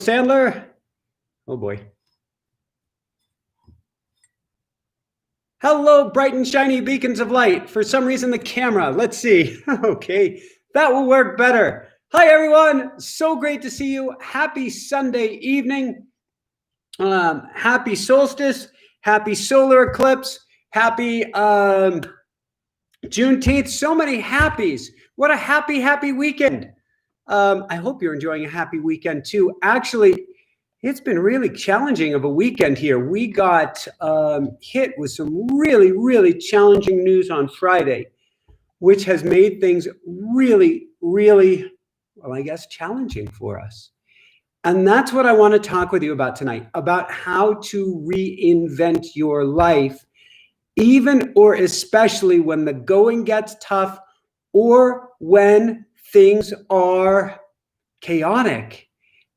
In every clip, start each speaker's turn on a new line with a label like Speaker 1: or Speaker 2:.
Speaker 1: Sandler. Oh boy. Hello, bright and shiny beacons of light. For some reason, the camera. Let's see. Okay, that will work better. Hi, everyone. So great to see you. Happy Sunday evening. Happy solstice. Happy solar eclipse. Happy Juneteenth. So many happies. What a happy weekend. I hope you're enjoying a happy weekend too. Actually, it's been really challenging of a weekend here. We got hit with some really challenging news on Friday, which has made things really, well, I guess, challenging for us. And that's what I want to talk with you about tonight, about how to reinvent your life, even or especially when the going gets tough or when things are chaotic.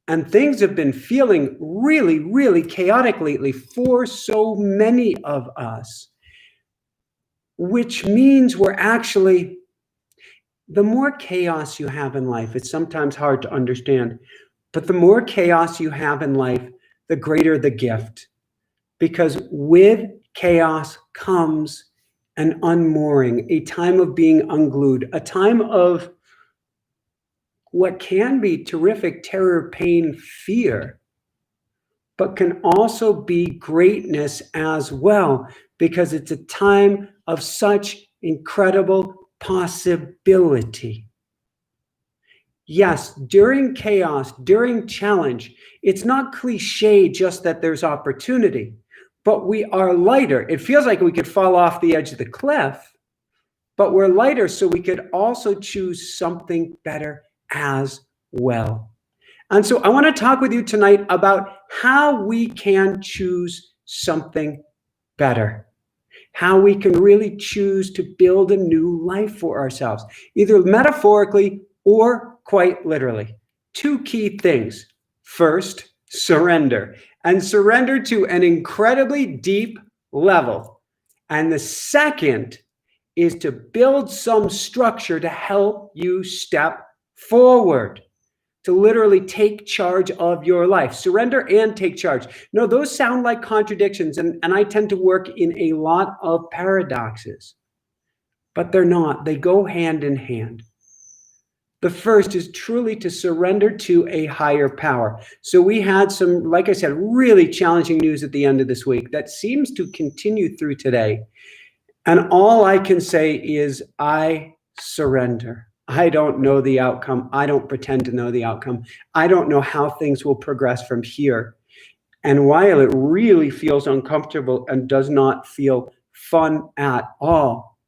Speaker 1: And things have been feeling really chaotic lately for so many of us, which means we're actually, the more chaos you have in life, it's sometimes hard to understand, but the more chaos you have in life, the greater the gift. Because with chaos comes an unmooring, a time of being unglued, a time of what can be terrific terror, pain, fear, but can also be greatness as well, because it's a time of such incredible possibility. Yes, during chaos, during challenge, it's not cliche just that there's opportunity, but we are lighter. It feels like we could fall off the edge of the cliff, but we're lighter, so we could also choose something better as well. And so I want to talk with you tonight about how we can choose something better, how we can really choose to build a new life for ourselves, either metaphorically or quite literally. Two key things. First, surrender, and surrender to an incredibly deep level. And the second is to build some structure to help you step forward, to literally take charge of your life. Surrender and take charge. No, those sound like contradictions, and I tend to work in a lot of paradoxes, but they're not. They go hand in hand. The first is truly to surrender to a higher power. So we had some, like I said, really challenging news at the end of this week that seems to continue through today. And all I can say is I surrender. I don't know the outcome. I don't pretend to know the outcome. I don't know how things will progress from here. And while it really feels uncomfortable and does not feel fun at all,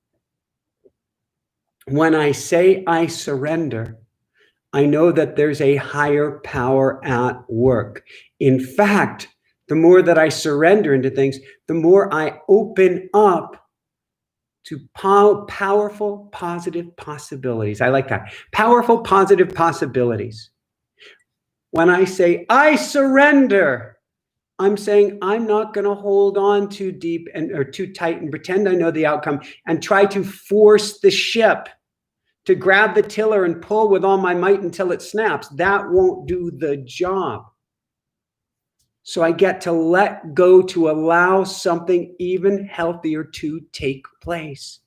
Speaker 1: when I say I surrender, I know that there's a higher power at work. In fact, the more that I surrender into things, the more I open up to powerful, positive possibilities. I like that. Powerful, positive possibilities. When I say, I surrender, I'm saying I'm not going to hold on too deep or too tight and pretend I know the outcome and try to force the ship to grab the tiller and pull with all my might until it snaps. That won't do the job. So I get to let go, to allow something even healthier to take place.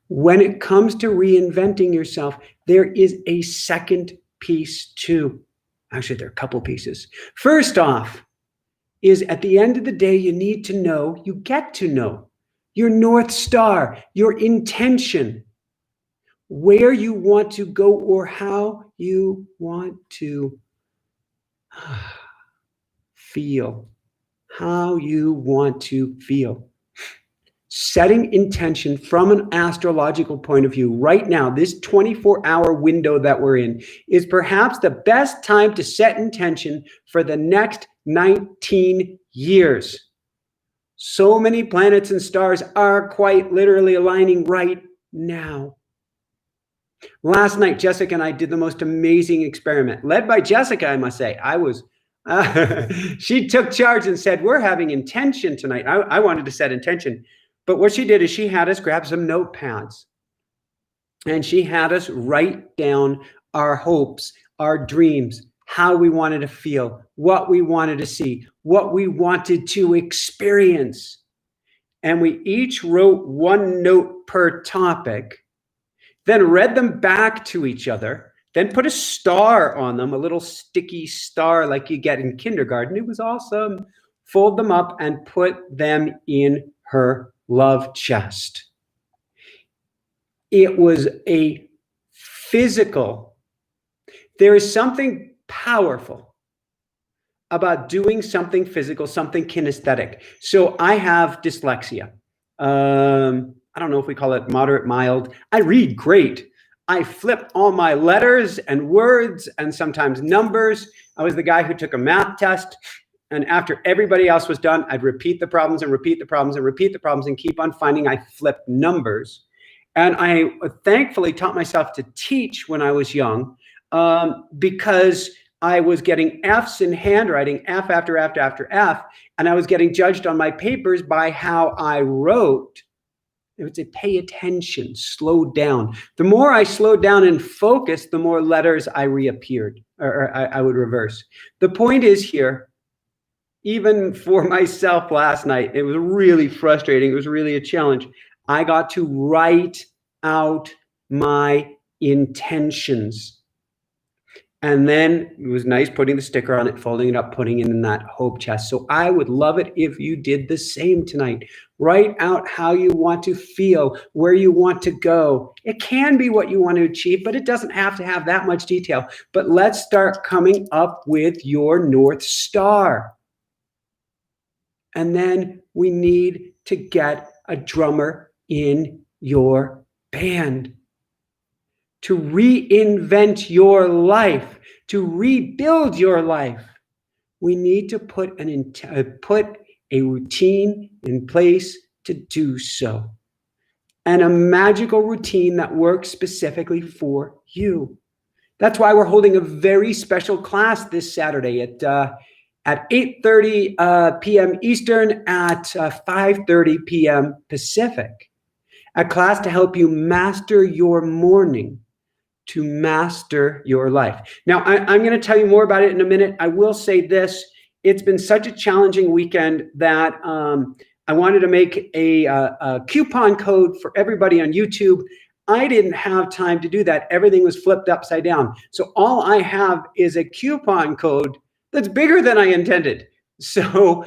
Speaker 1: When it comes to reinventing yourself, there is a second piece too. Actually, there are a couple pieces. First off is at the end of the day, you need to know, you get to know your North Star, your intention, where you want to go or how you want to feel, how you want to feel. Setting intention from an astrological point of view right now, this 24-hour window that we're in is perhaps the best time to set intention for the next 19 years. So many planets and stars are quite literally aligning right now. Last night, Jessica and I did the most amazing experiment, led by Jessica, I must say. She took charge and said, we're having intention tonight. I wanted to set intention. But what she did is she had us grab some notepads and she had us write down our hopes, our dreams, how we wanted to feel, what we wanted to see, what we wanted to experience. And we each wrote one note per topic, then read them back to each other, then put a star on them, a little sticky star like you get in kindergarten. It was awesome. Fold them up and put them in her love chest. It was a physical. There is something powerful about doing something physical, something kinesthetic. So I have dyslexia. I don't know if we call it moderate, mild. I read great. I flip all my letters and words and sometimes numbers. I was the guy who took a math test. And after everybody else was done, I'd repeat the problems and repeat the problems and repeat the problems and keep on finding I flipped numbers. And I thankfully taught myself to teach when I was young because I was getting F's in handwriting, F after F after F, and I was getting judged on my papers by how I wrote. It would say, pay attention, slow down. The more I slowed down and focused, the more letters I reappeared, or I would reverse. The point is here, even for myself last night, it was really frustrating. It was really a challenge. I got to write out my intentions. And then it was nice putting the sticker on it, folding it up, putting it in that hope chest. So I would love it if you did the same tonight. Write out how you want to feel, where you want to go. It can be what you want to achieve, but it doesn't have to have that much detail. But let's start coming up with your North Star. And then we need to get a drummer in your band. To reinvent your life, to rebuild your life, we need to put a routine in place to do so. And a magical routine that works specifically for you. That's why we're holding a very special class this Saturday at 8:30 p.m. Eastern, at 5:30 p.m. Pacific. A class to help you master your morning, to master your life. Now, I'm going to tell you more about it in a minute. I will say this. It's been such a challenging weekend that I wanted to make a coupon code for everybody on YouTube. I didn't have time to do that. Everything was flipped upside down. So all I have is a coupon code that's bigger than I intended. So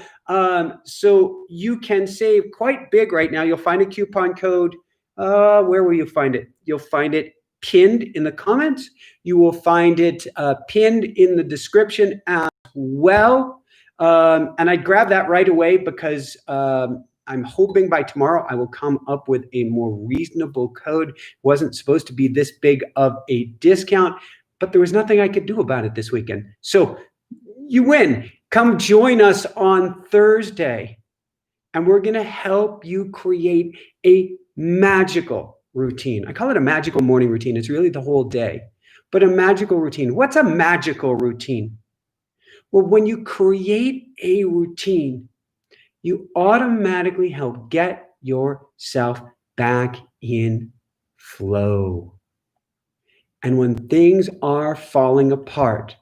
Speaker 1: you can save quite big right now. You'll find a coupon code. Where will you find it? You'll find it pinned in the comments. You will find it pinned in the description as well. And I grabbed that right away because I'm hoping by tomorrow I will come up with a more reasonable code. It wasn't supposed to be this big of a discount, but there was nothing I could do about it this weekend. So you win. Come join us on Thursday, and we're going to help you create a magical routine. I call it a magical morning routine. It's really the whole day, but a magical routine. What's a magical routine? Well, when you create a routine, you automatically help get yourself back in flow. And when things are falling apart,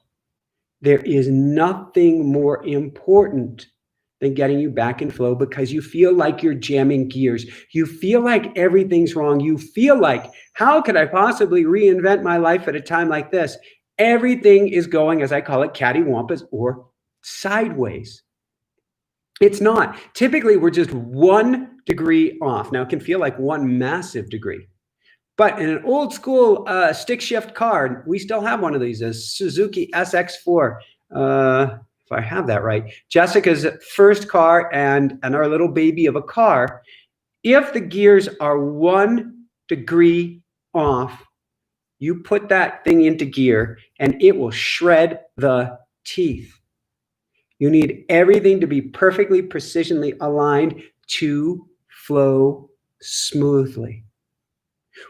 Speaker 1: there is nothing more important than getting you back in flow, because you feel like you're jamming gears. You feel like everything's wrong. You feel like, how could I possibly reinvent my life at a time like this? Everything is going, as I call it, cattywampus or sideways. It's not. Typically, we're just 1 degree off. Now, it can feel like one massive degree. But in an old school stick shift car, we still have one of these, a Suzuki SX4. If I have that right, Jessica's first car and our little baby of a car. If the gears are 1 degree off, you put that thing into gear and it will shred the teeth. You need everything to be perfectly, precisionally aligned to flow smoothly.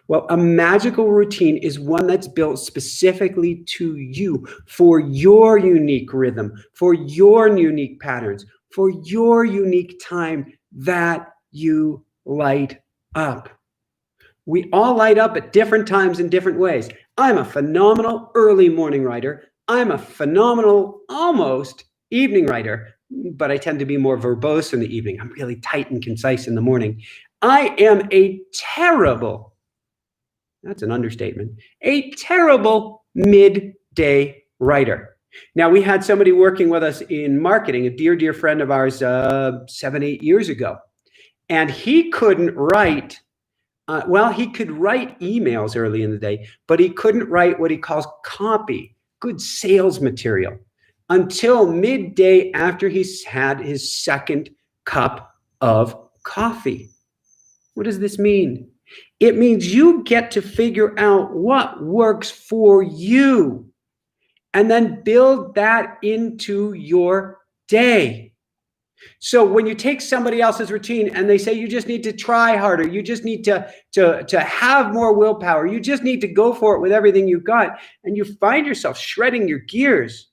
Speaker 1: Well, a magical routine is one that's built specifically to you, for your unique rhythm, for your unique patterns, for your unique time that you light up. We all light up at different times in different ways. I'm a phenomenal early morning writer. I'm a phenomenal, almost evening writer, but I tend to be more verbose in the evening. I'm really tight and concise in the morning. I am a terrible, that's an understatement, a terrible midday writer. Now, we had somebody working with us in marketing, a dear, dear friend of ours, 7-8 years ago, and he couldn't write. He could write emails early in the day, but he couldn't write what he calls copy, good sales material, until midday after he's had his second cup of coffee. What does this mean? It means you get to figure out what works for you and then build that into your day. So when you take somebody else's routine and they say you just need to try harder, you just need to have more willpower, you just need to go for it with everything you've got, and you find yourself shredding your gears,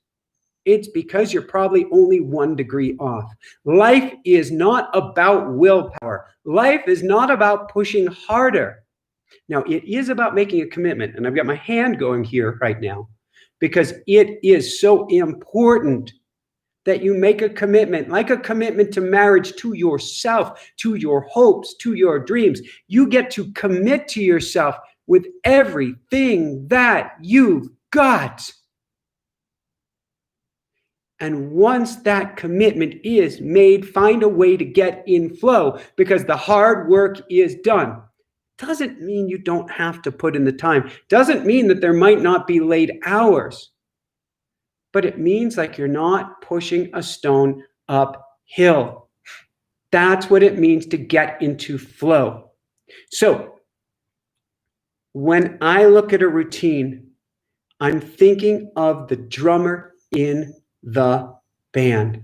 Speaker 1: it's because you're probably only 1 degree off. Life is not about willpower. Life is not about pushing harder. Now, it is about making a commitment, and I've got my hand going here right now because it is so important that you make a commitment, like a commitment to marriage, to yourself, to your hopes, to your dreams. You get to commit to yourself with everything that you've got. And once that commitment is made, find a way to get in flow because the hard work is done. Doesn't mean you don't have to put in the time. Doesn't mean that there might not be late hours. But it means like you're not pushing a stone uphill. That's what it means to get into flow. So when I look at a routine, I'm thinking of the drummer in the band.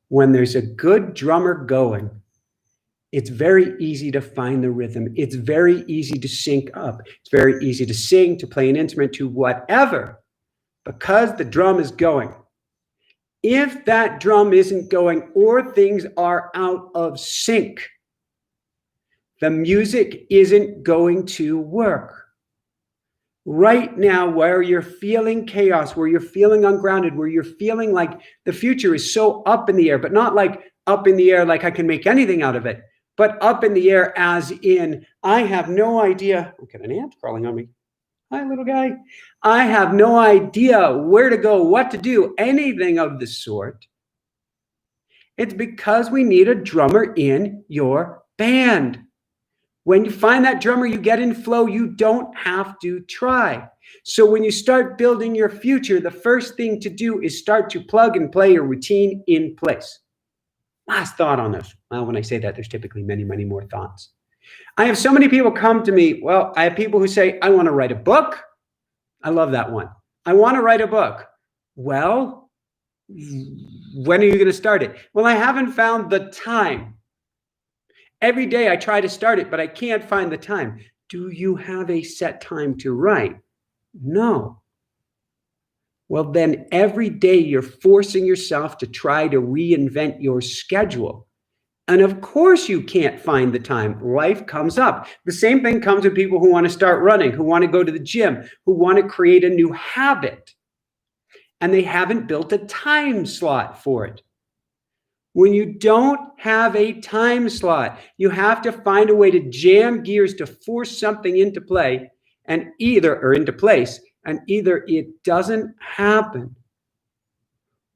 Speaker 1: When there's a good drummer going, it's very easy to find the rhythm. It's very easy to sync up. It's very easy to sing, to play an instrument, to whatever. Because the drum is going. If that drum isn't going or things are out of sync, the music isn't going to work. Right now, where you're feeling chaos, where you're feeling ungrounded, where you're feeling like the future is so up in the air, but not like up in the air like I can make anything out of it, but up in the air as in, I have no idea. Look at an ant crawling on me. Hi, little guy. I have no idea where to go, what to do, anything of the sort. It's because we need a drummer in your band. When you find that drummer, you get in flow. You don't have to try. So when you start building your future, the first thing to do is start to plug and play your routine in place. Last thought on this. Well, when I say that, there's typically many, many more thoughts. I have so many people come to me. Well, I have people who say, I want to write a book. I love that one. I want to write a book. Well, when are you going to start it? Well, I haven't found the time. Every day I try to start it, but I can't find the time. Do you have a set time to write? No. Well, then every day you're forcing yourself to try to reinvent your schedule. And of course you can't find the time. Life comes up. The same thing comes with people who want to start running, who want to go to the gym, who want to create a new habit. And they haven't built a time slot for it. When you don't have a time slot, you have to find a way to jam gears to force something into play and into place, and either it doesn't happen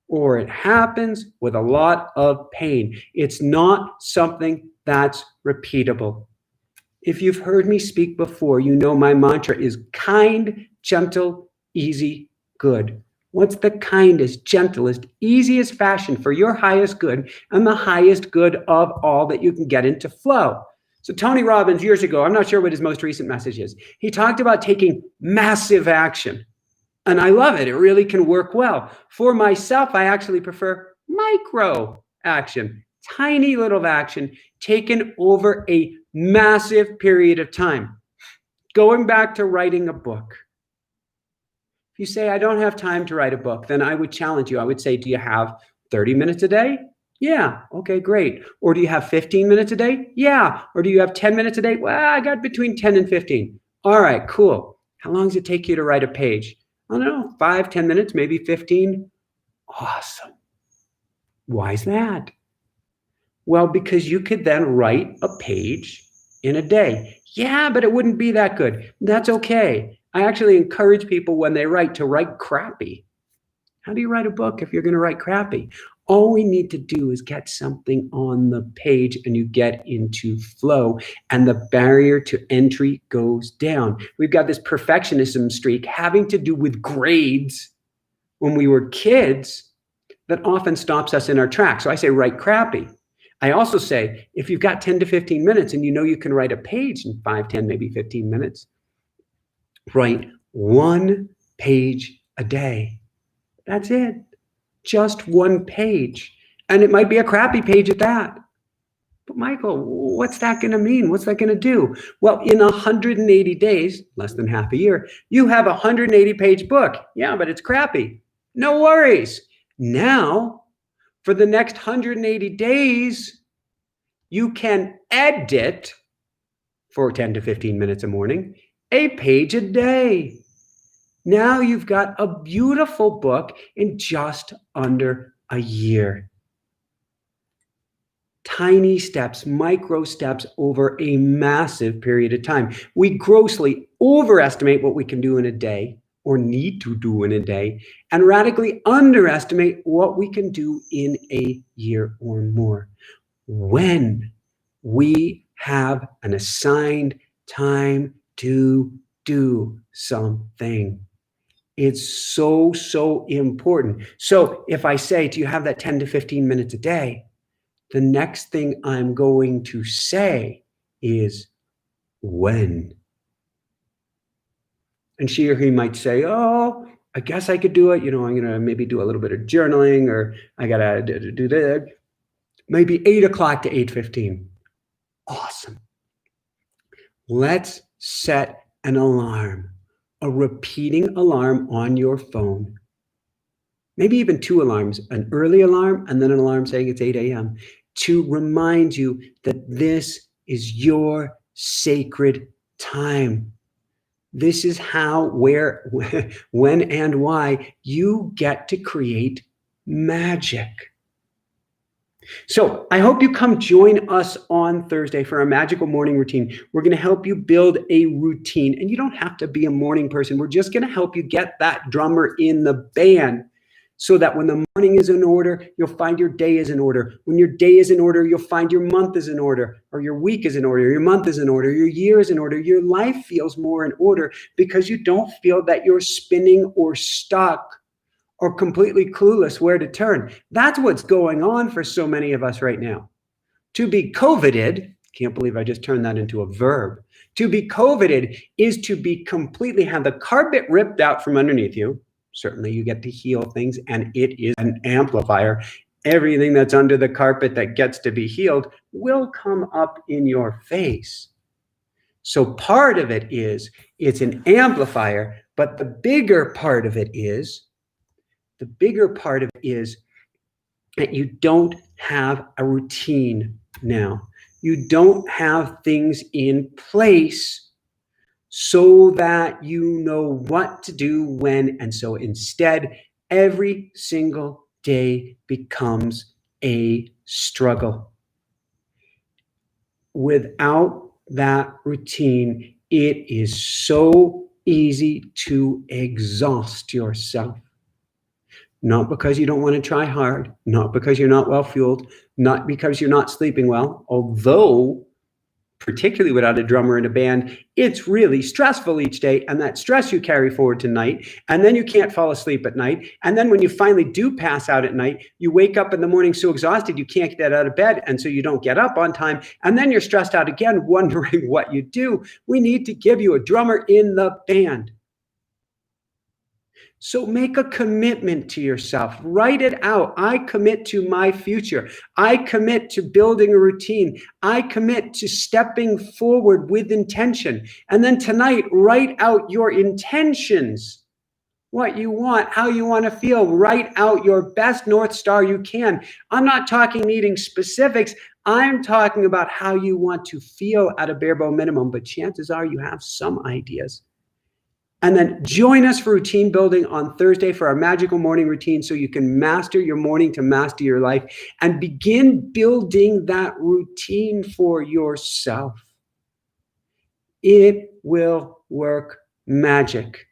Speaker 1: or it happens with a lot of pain. It's not something that's repeatable. If you've heard me speak before, you know my mantra is kind, gentle, easy, good. What's the kindest, gentlest, easiest fashion for your highest good and the highest good of all that you can get into flow? So Tony Robbins, years ago, I'm not sure what his most recent message is. He talked about taking massive action. And I love it. It really can work well. For myself, I actually prefer micro action, tiny little action taken over a massive period of time. Going back to writing a book. If you say, I don't have time to write a book, then I would challenge you. I would say, do you have 30 minutes a day? Yeah. Okay, great. Or do you have 15 minutes a day? Yeah. Or do you have 10 minutes a day? Well, I got between 10 and 15. All right, cool. How long does it take you to write a page? I don't know, 5, 10 minutes, maybe 15. Awesome. Why is that? Well, because you could then write a page in a day. Yeah, but it wouldn't be that good. That's okay. I actually encourage people when they write to write crappy. How do you write a book if you're going to write crappy? All we need to do is get something on the page and you get into flow and the barrier to entry goes down. We've got this perfectionism streak having to do with grades when we were kids that often stops us in our tracks. So I say write crappy. I also say if you've got 10 to 15 minutes and you know you can write a page in 5, 10, maybe 15 minutes, write 1 page a day. That's it. Just 1 page. And it might be a crappy page at that. But Michael, what's that going to mean? What's that going to do? Well, in 180 days, less than half a year, you have a 180-page book. Yeah, but it's crappy. No worries. Now, for the next 180 days, you can edit for 10 to 15 minutes a morning, a page a day. Now you've got a beautiful book in just under a year. Tiny steps, micro steps over a massive period of time. We grossly overestimate what we can do in a day or need to do in a day and radically underestimate what we can do in a year or more. When we have an assigned time to do something. It's so, so important. So if I say, do you have that 10 to 15 minutes a day? The next thing I'm going to say is when. And she or he might say, oh, I guess I could do it. I'm going to maybe do a little bit of journaling or I got to do that. Maybe 8 o'clock to 8:15. Awesome. Let's set an alarm, a repeating alarm on your phone. Maybe even 2 alarms, an early alarm and then an alarm saying it's 8 a.m. to remind you that this is your sacred time. This is how, where, when, and why you get to create magic. So I hope you come join us on Thursday for our magical morning routine. We're going to help you build a routine, and you don't have to be a morning person. We're just going to help you get that drummer in the band so that when the morning is in order, you'll find your day is in order. When your day is in order, you'll find your month is in order, or your week is in order, your month is in order, your year is in order. Your life feels more in order because you don't feel that you're spinning or stuck or completely clueless where to turn. That's what's going on for so many of us right now. To be COVIDed, can't believe I just turned that into a verb. To be COVIDed is to be completely, have the carpet ripped out from underneath you. Certainly you get to heal things and it is an amplifier. Everything that's under the carpet that gets to be healed will come up in your face. So part of it is, it's an amplifier, but the bigger part of it is that you don't have a routine now. You don't have things in place so that you know what to do when. And so instead, every single day becomes a struggle. Without that routine, it is so easy to exhaust yourself. Not because you don't want to try hard, not because you're not well fueled, not because you're not sleeping well, although particularly without a drummer in a band, it's really stressful each day, and that stress you carry forward to night, and then you can't fall asleep at night, and then when you finally do pass out at night, you wake up in the morning so exhausted you can't get out of bed, and so you don't get up on time, and then you're stressed out again, wondering what you do. We need to give you a drummer in the band. So make a commitment to yourself. Write it out. I commit to my future. I commit to building a routine. I commit to stepping forward with intention. And then tonight, write out your intentions. What you want, how you want to feel. Write out your best North Star you can. I'm not talking needing specifics. I'm talking about how you want to feel at a bare bone minimum, but chances are you have some ideas. And then join us for routine building on Thursday for our magical morning routine so you can master your morning to master your life and begin building that routine for yourself. It will work magic.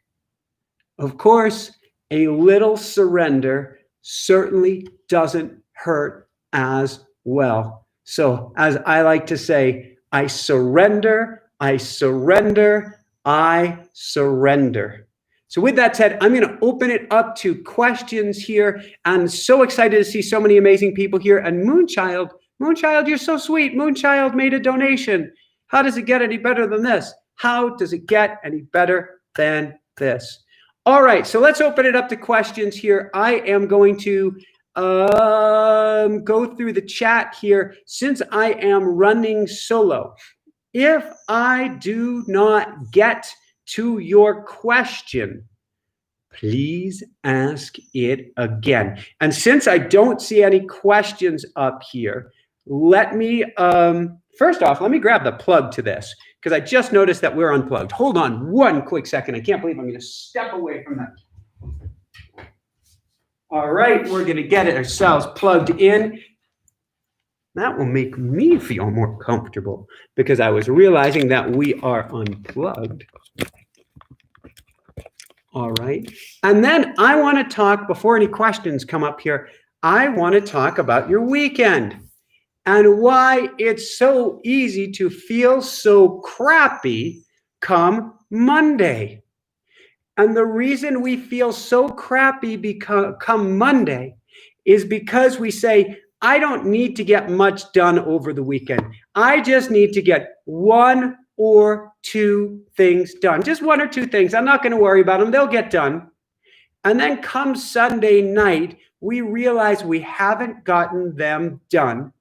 Speaker 1: Of course, a little surrender certainly doesn't hurt as well. So, as I like to say, I surrender, I surrender, I surrender. So with that said, I'm going to open it up to questions here. I'm so excited to see so many amazing people here. And Moonchild, you're so sweet. Moonchild made a donation. How does it get any better than this? How does it get any better than this? All right, so let's open it up to questions here. I am going to go through the chat here since I am running solo. If I do not get to your question, please ask it again. And since I don't see any questions up here, let me, first off, let me grab the plug to this because I just noticed that we're unplugged. Hold on one quick second. I can't believe I'm going to step away from that. All right, we're going to get ourselves plugged in. That will make me feel more comfortable because I was realizing that we are unplugged. All right. And then I want to talk, before any questions come up here, I want to talk about your weekend and why it's so easy to feel so crappy come Monday. And the reason we feel so crappy come Monday is because we say, I don't need to get much done over the weekend. I just need to get one or two things done. Just one or two things. I'm not going to worry about them. They'll get done. And then come Sunday night, we realize we haven't gotten them done.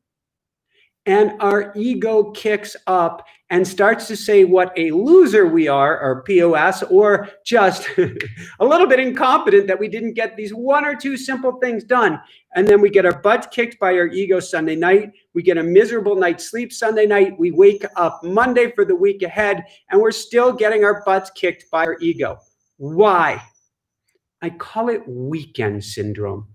Speaker 1: And our ego kicks up and starts to say what a loser we are, or POS, or just a little bit incompetent that we didn't get these one or two simple things done. And then we get our butts kicked by our ego Sunday night. We get a miserable night's sleep Sunday night. We wake up Monday for the week ahead, and we're still getting our butts kicked by our ego. Why? I call it weekend syndrome.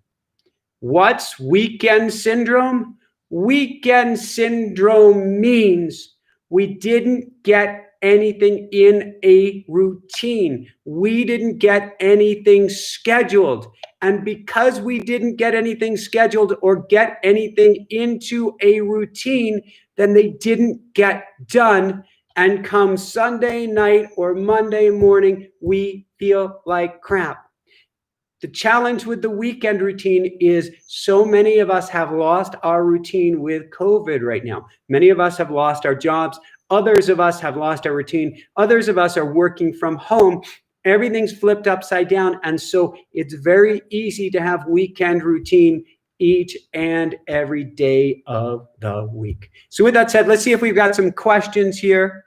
Speaker 1: What's weekend syndrome? Weekend syndrome means we didn't get anything in a routine. We didn't get anything scheduled. And because we didn't get anything scheduled or get anything into a routine, then they didn't get done. And come Sunday night or Monday morning, we feel like crap. The challenge with the weekend routine is so many of us have lost our routine with COVID right now. Many of us have lost our jobs. Others of us have lost our routine. Others of us are working from home. Everything's flipped upside down. And so it's very easy to have weekend routine each and every day of the week. So with that said, let's see if we've got some questions here.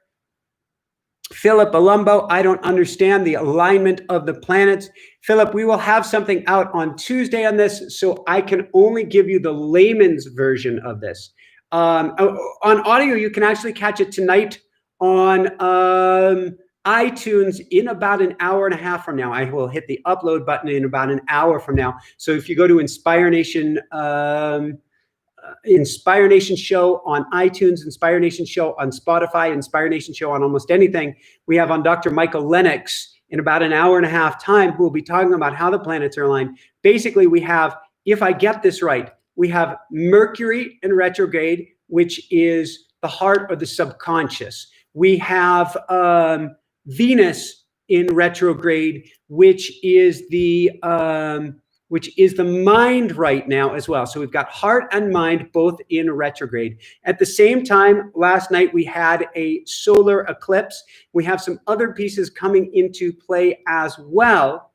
Speaker 1: Philip Alumbo, I don't understand the alignment of the planets. Philip, we will have something out on Tuesday on this, so I can only give you the layman's version of this. On audio, you can actually catch it tonight on iTunes in about an hour and a half from now. I will hit the upload button in about an hour from now. So if you go to Inspire Nation Show on iTunes, Inspire Nation Show on Spotify, Inspire Nation Show on almost anything. We have on Dr. Michael Lennox in about an hour and a half time, who will be talking about how the planets are aligned. Basically, we have, if I get this right, we have Mercury in retrograde, which is the heart or the subconscious. We have Venus in retrograde, which is the mind right now as well. So we've got heart and mind both in retrograde. At the same time, last night we had a solar eclipse. We have some other pieces coming into play as well.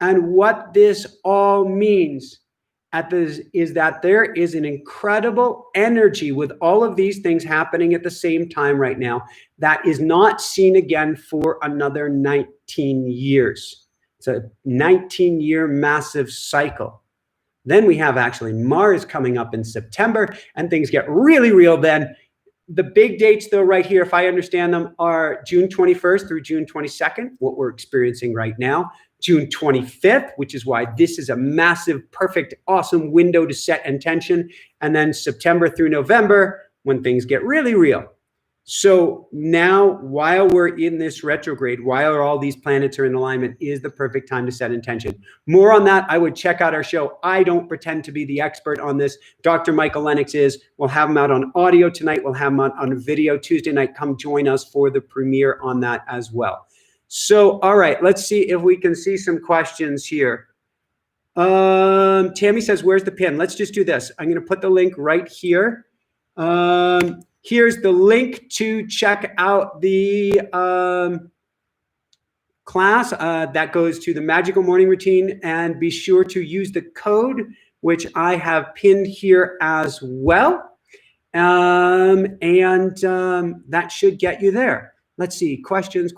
Speaker 1: And what this all means is that there is an incredible energy with all of these things happening at the same time right now that is not seen again for another 19 years. It's a 19-year massive cycle. Then we have actually Mars coming up in September, and things get really real then. The big dates, though, right here, if I understand them, are June 21st through June 22nd, what we're experiencing right now. June 25th, which is why this is a massive, perfect, awesome window to set intention. And then September through November, when things get really real. So now, while we're in this retrograde, while all these planets are in alignment, is the perfect time to set intention. More on that, I would check out our show. I don't pretend to be the expert on this. Dr. Michael Lennox is. We'll have him out on audio tonight. We'll have him on video Tuesday night. Come join us for the premiere on that as well. So, all right, let's see if we can see some questions here. Tammy says, where's the pin? Let's just do this. I'm going to put the link right here. Here's the link to check out the class that goes to the Magical Morning Routine, and be sure to use the code, which I have pinned here as well. That should get you there. Let's see, questions.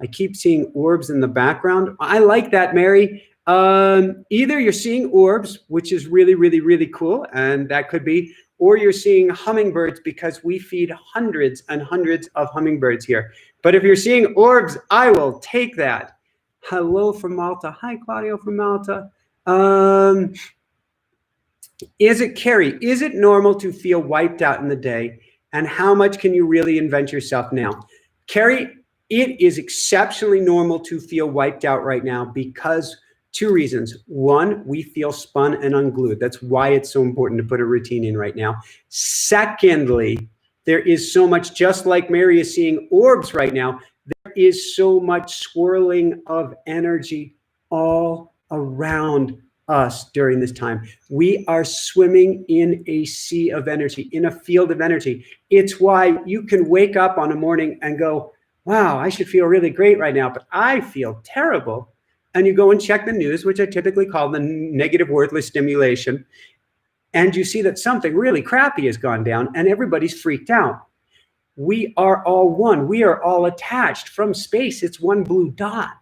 Speaker 1: I keep seeing orbs in the background. I like that, Mary. Either you're seeing orbs, which is really, really, really cool, and that could be, or you're seeing hummingbirds, because we feed hundreds and hundreds of hummingbirds here. But if you're seeing orbs, I will take that. Hello from Malta. Hi, Claudio from Malta. Carrie, is it normal to feel wiped out in the day? And how much can you really invent yourself now? Carrie, it is exceptionally normal to feel wiped out right now because two reasons. One, we feel spun and unglued. That's why it's so important to put a routine in right now. Secondly, there is so much, just like Mary is seeing orbs right now, there is so much swirling of energy all around us during this time. We are swimming in a sea of energy, in a field of energy. It's why you can wake up on a morning and go, wow, I should feel really great right now, but I feel terrible. And you go and check the news, which I typically call the negative worthless stimulation, and you see that something really crappy has gone down and everybody's freaked out. We are all one. We are all attached from space. It's one blue dot.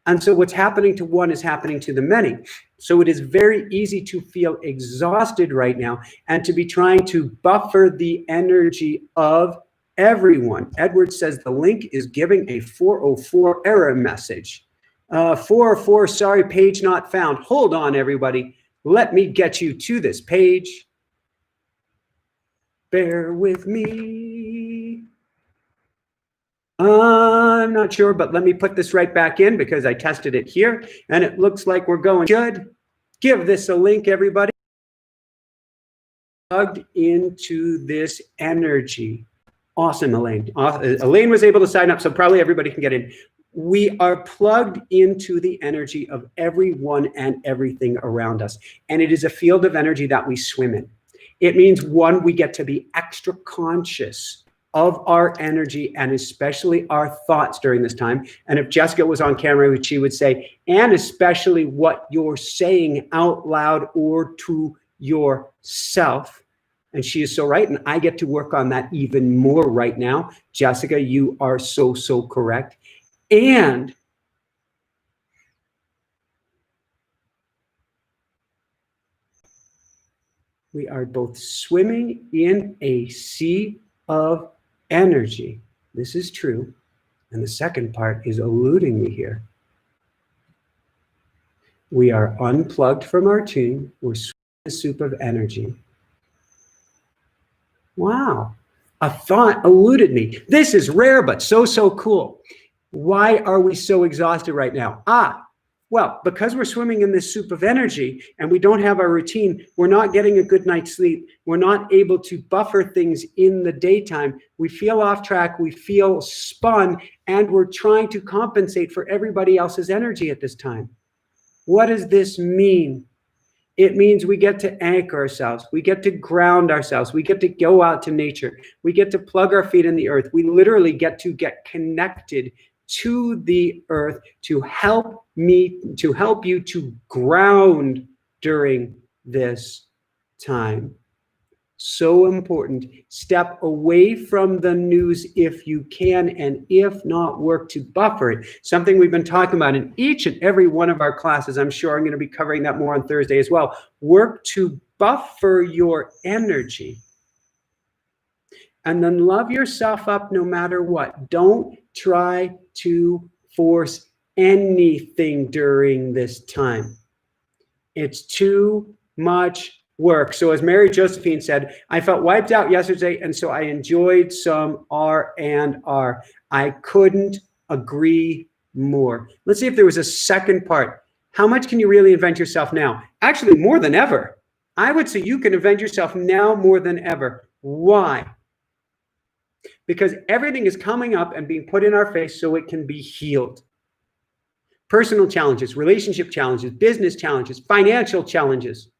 Speaker 1: And so what's happening to one is happening to the many. So it is very easy to feel exhausted right now and to be trying to buffer the energy of everyone. Edward says the link is giving a 404 error message. 404, sorry, page not found. Hold on, everybody. Let me get you to this page. Bear with me. I'm not sure, but let me put this right back in because I tested it here and it looks like we're going good. Give this a link, everybody. Plugged into this energy. Awesome, Elaine. Elaine was able to sign up, so probably everybody can get in. We are plugged into the energy of everyone and everything around us. And it is a field of energy that we swim in. It means, one, we get to be extra conscious of our energy and especially our thoughts during this time. And if Jessica was on camera, she would say, and especially what you're saying out loud or to yourself. And she is so right. And I get to work on that even more right now. Jessica, you are so, so correct. And we are both swimming in a sea of energy. This is true. And the second part is eluding me here. We are unplugged from our team. We're swimming in a soup of energy. Wow. A thought eluded me. This is rare, but so, so cool. Why are we so exhausted right now? Well, because we're swimming in this soup of energy and we don't have our routine, we're not getting a good night's sleep. We're not able to buffer things in the daytime. We feel off track, we feel spun, and we're trying to compensate for everybody else's energy at this time. What does this mean? It means we get to anchor ourselves. We get to ground ourselves. We get to go out to nature. We get to plug our feet in the earth. We literally get to get connected to the earth to help you to ground during this time. So important. Step away from the news if you can, and if not, work to buffer it. Something we've been talking about in each and every one of our classes. I'm sure I'm going to be covering that more on Thursday as well. Work to buffer your energy. And then love yourself up no matter what. Don't try to force anything during this time. It's too much work. So as Mary Josephine said, I felt wiped out yesterday, and so I enjoyed some R&R. I couldn't agree more. Let's see if there was a second part. How much can you really invent yourself now? Actually, more than ever. I would say you can invent yourself now more than ever. Why? Because everything is coming up and being put in our face so it can be healed. Personal challenges, relationship challenges, business challenges, financial challenges.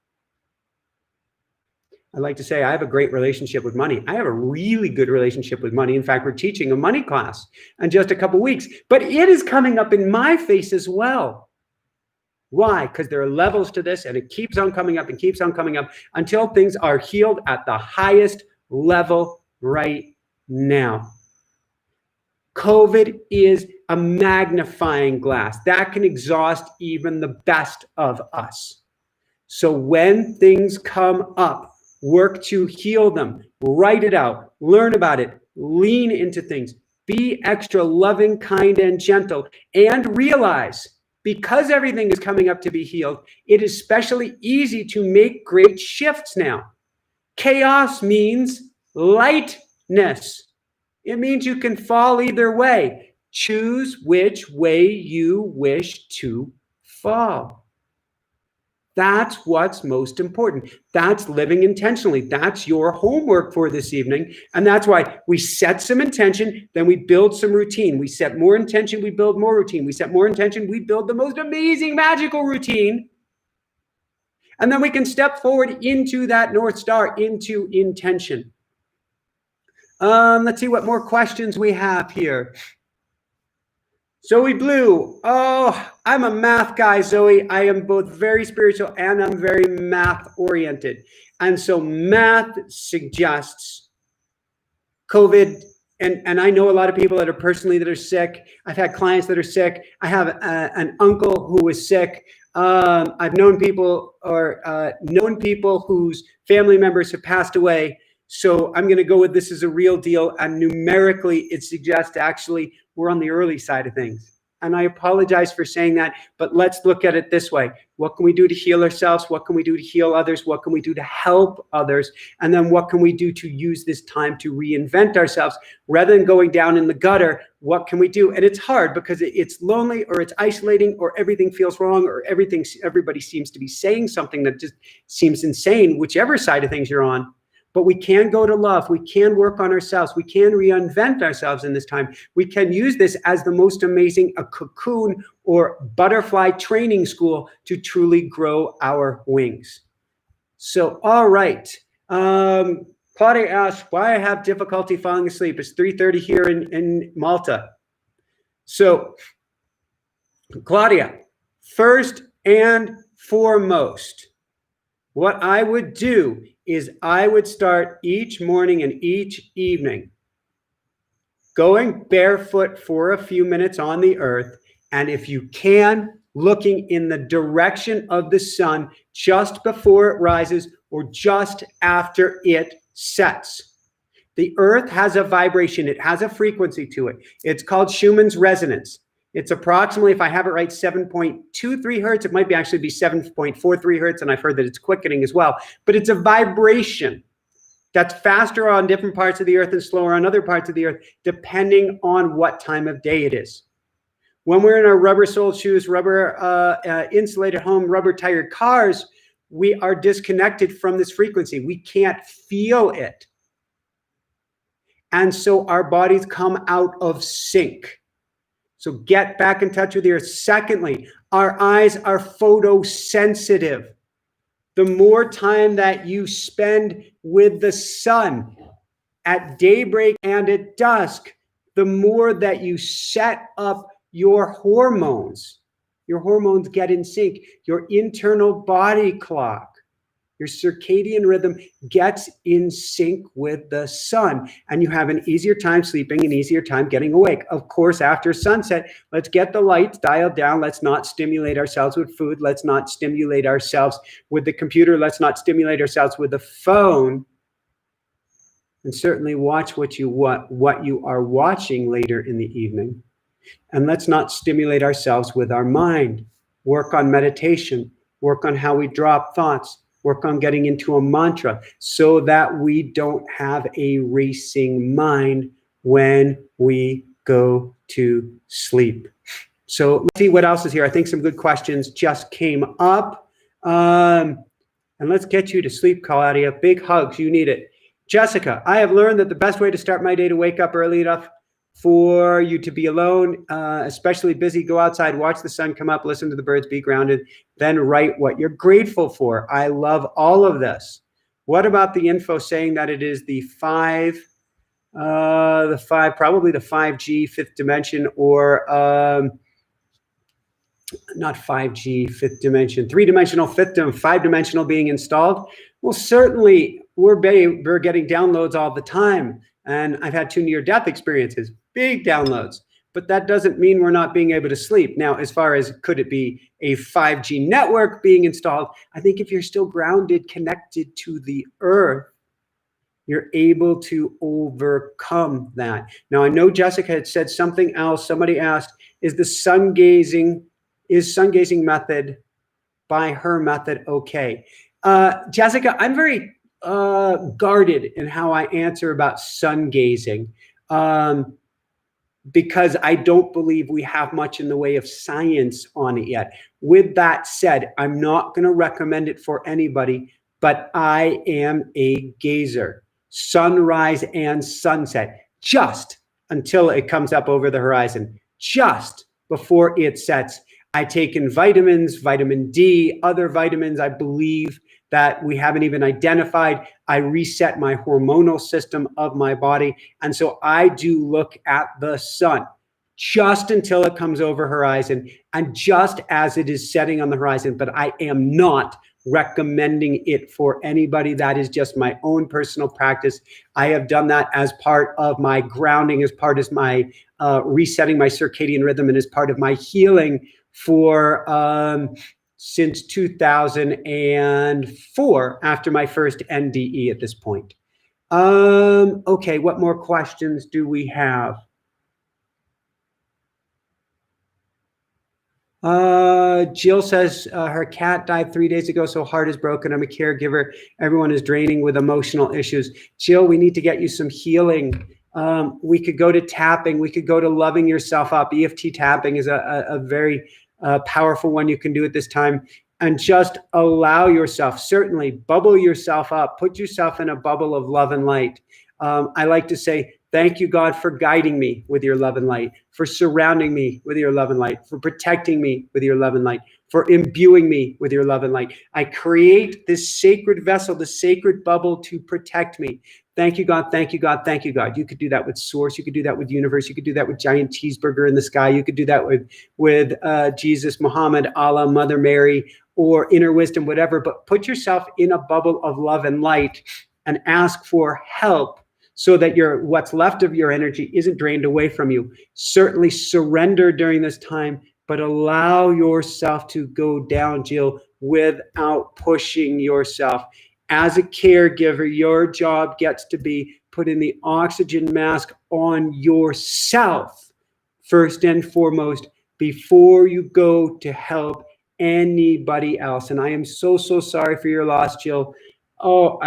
Speaker 1: I like to say I have a great relationship with money. I have a really good relationship with money. In fact, we're teaching a money class in just a couple of weeks, but it is coming up in my face as well. Why? Because there are levels to this, and it keeps on coming up and keeps on coming up until things are healed at the highest level right now. COVID is a magnifying glass that can exhaust even the best of us. So when things come up, work to heal them, write it out, learn about it, lean into things, be extra loving, kind, and gentle, and realize because everything is coming up to be healed, it is especially easy to make great shifts now. Chaos means lightness. It means you can fall either way. Choose which way you wish to fall. That's what's most important. That's living intentionally. That's your homework for this evening. And that's why we set some intention, then we build some routine. We set more intention, we build more routine. We set more intention, we build the most amazing, magical routine. And then we can step forward into that North Star, into intention. Let's see what more questions we have here. Zoe Blue. Oh, I'm a math guy, Zoe. I am both very spiritual and I'm very math oriented. And so math suggests COVID. And I know a lot of people that are personally that are sick. I've had clients that are sick. I have an uncle who was sick. I've known people whose family members have passed away. So I'm going to go with this as a real deal. And numerically, it suggests actually we're on the early side of things. And I apologize for saying that, but let's look at it this way. What can we do to heal ourselves? What can we do to heal others? What can we do to help others? And then what can we do to use this time to reinvent ourselves? Rather than going down in the gutter, what can we do? And it's hard because it's lonely or it's isolating or everything feels wrong or everybody seems to be saying something that just seems insane, whichever side of things you're on. But we can go to love. We can work on ourselves. We can reinvent ourselves in this time. We can use this as the most amazing a cocoon or butterfly training school to truly grow our wings. So, all right. Claudia asks why I have difficulty falling asleep. It's 3:30 here in Malta. So, Claudia, first and foremost, what I would do is I would start each morning and each evening going barefoot for a few minutes on the earth. And if you can, looking in the direction of the sun just before it rises or just after it sets. The earth has a vibration. It has a frequency to it. It's called Schumann's resonance. It's approximately, if I have it right, 7.23 hertz. It might actually be 7.43 hertz, and I've heard that it's quickening as well. But it's a vibration that's faster on different parts of the earth and slower on other parts of the earth, depending on what time of day it is. When we're in our rubber-soled shoes, rubber insulated home, rubber-tired cars, we are disconnected from this frequency. We can't feel it. And so our bodies come out of sync. So get back in touch with the earth. Secondly, our eyes are photosensitive. The more time that you spend with the sun at daybreak and at dusk, the more that you set up your hormones. Your hormones get in sync. Your internal body clock, your circadian rhythm gets in sync with the sun, and you have an easier time sleeping, an easier time getting awake. Of course, after sunset, let's get the lights dialed down. Let's not stimulate ourselves with food. Let's not stimulate ourselves with the computer. Let's not stimulate ourselves with the phone. and certainly watch what you are watching later in the evening. And let's not stimulate ourselves with our mind. Work on meditation, work on how we drop thoughts, work on getting into a mantra so that we don't have a racing mind when we go to sleep. So let's see what else is here. I think some good questions just came up. And let's get you to sleep, Claudia. Big hugs. You need it. Jessica, I have learned that the best way to start my day to wake up early enough for you to be alone, especially busy, go outside, watch the sun come up, listen to the birds, be grounded, then write what you're grateful for. I love all of this. What about the info saying that it is probably the 5G, fifth dimension, or not 5G, fifth dimension, three-dimensional, five-dimensional being installed? Well, certainly we're getting downloads all the time. And I've had 2 near-death experiences, big downloads. But that doesn't mean we're not being able to sleep. Now, as far as could it be a 5G network being installed, I think if you're still grounded, connected to the earth, you're able to overcome that. Now, I know Jessica had said something else. Somebody asked, is sun gazing method by her method okay? Jessica, I'm very guarded in how I answer about sun gazing because I don't believe we have much in the way of science on it yet. With that said, I'm not going to recommend it for anybody, but I am a gazer. Sunrise and sunset, just until it comes up over the horizon, just before it sets. I take in vitamins, vitamin D, other vitamins I believe that we haven't even identified. I reset my hormonal system of my body. And so I do look at the sun just until it comes over horizon and just as it is setting on the horizon. But I am not recommending it for anybody. That is just my own personal practice. I have done that as part of my grounding, as part of my resetting my circadian rhythm, and as part of my healing for since 2004, after my first NDE at this point. Okay, what more questions do we have? Jill says her cat died 3 days ago, so heart is broken. I'm a caregiver. Everyone is draining with emotional issues. Jill, we need to get you some healing. We could go to tapping. We could go to loving yourself up. EFT tapping is a very powerful one you can do at this time. And just allow yourself, certainly bubble yourself up. Put yourself in a bubble of love and light. I like to say, thank you, God, for guiding me with your love and light, for surrounding me with your love and light, for protecting me with your love and light, for imbuing me with your love and light. I create this sacred vessel, the sacred bubble to protect me. Thank you, God. Thank you, God. Thank you, God. You could do that with source. You could do that with universe. You could do that with giant cheeseburger in the sky. You could do that with Jesus, Muhammad, Allah, Mother Mary, or inner wisdom, whatever. But put yourself in a bubble of love and light and ask for help so that what's left of your energy isn't drained away from you. Certainly surrender during this time, but allow yourself to go down, Jill, without pushing yourself. As a caregiver, your job gets to be putting the oxygen mask on yourself first and foremost before you go to help anybody else. And I am so, so sorry for your loss, Jill. Oh,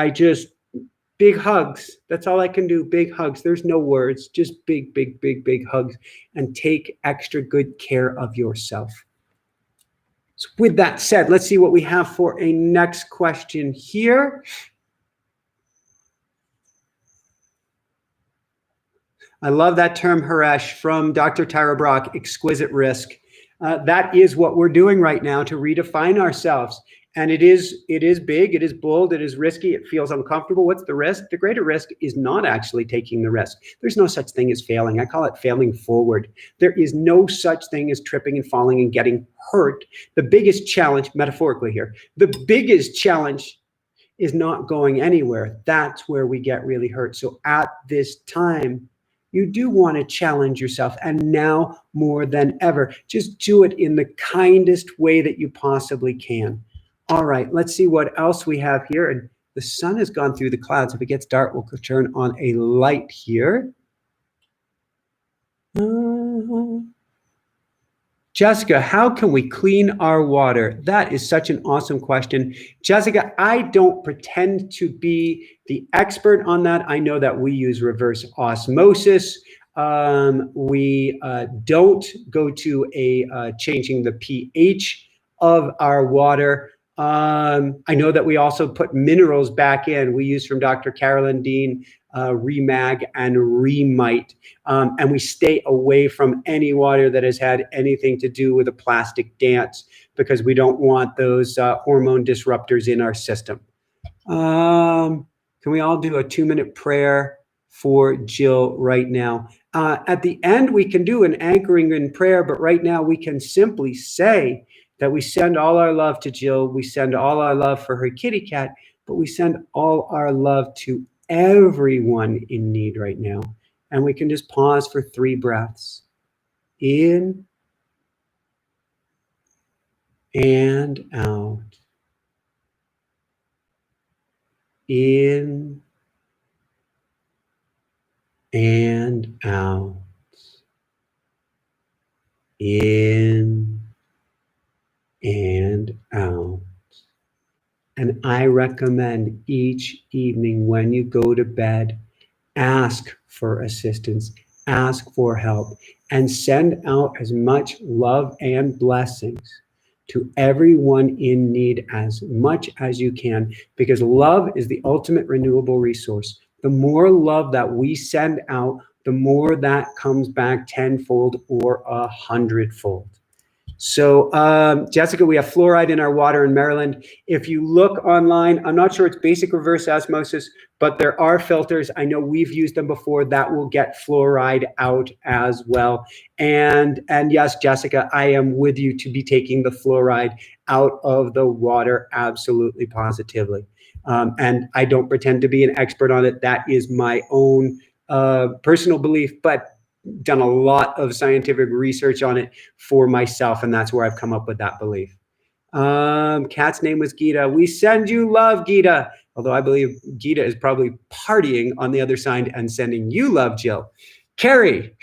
Speaker 1: big hugs. That's all I can do. Big hugs. There's no words, just big, big, big, big hugs. And take extra good care of yourself. So with that said, let's see what we have for a next question here. I love that term, Haresh, from Dr. Tara Brach, exquisite risk. That is what we're doing right now to redefine ourselves. And it is big, it is bold, it is risky, it feels uncomfortable. What's the risk? The greater risk is not actually taking the risk. There's no such thing as failing. I call it failing forward. There is no such thing as tripping and falling and getting hurt. The biggest challenge, metaphorically here, the biggest challenge is not going anywhere. That's where we get really hurt. So at this time, you do want to challenge yourself, and now more than ever, just do it in the kindest way that you possibly can. All right, let's see what else we have here. And The sun has gone through the clouds. If it gets dark, we'll turn on a light here. Jessica, how can we clean our water? That is such an awesome question. Jessica, I don't pretend to be the expert on that. I know that we use reverse osmosis. We don't go to changing the pH of our water. I know that we also put minerals back in. We use from Dr. Carolyn Dean, Remag and Remite. And we stay away from any water that has had anything to do with a plastic dance because we don't want those hormone disruptors in our system. Can we all do a 2-minute prayer for Jill right now? At the end, we can do an anchoring in prayer, but right now we can simply say that we send all our love to Jill. We send all our love for her kitty cat, but we send all our love to everyone in need right now. And we can just pause for 3 breaths. In and out. In and out. In and out. And I recommend each evening when you go to bed, ask for assistance, ask for help, and send out as much love and blessings to everyone in need as much as you can, because love is the ultimate renewable resource. The more love that we send out, the more that comes back tenfold or 100-fold. So, Jessica, we have fluoride in our water in Maryland. If you look online, I'm not sure it's basic reverse osmosis, but there are filters. I know we've used them before that will get fluoride out as well. And yes, Jessica, I am with you to be taking the fluoride out of the water, absolutely, positively. And I don't pretend to be an expert on it. That is my own personal belief, but done a lot of scientific research on it for myself, and that's where I've come up with that belief. Cat's name was Gita. We send you love, Gita. Although I believe Gita is probably partying on the other side and sending you love, Jill. Carrie,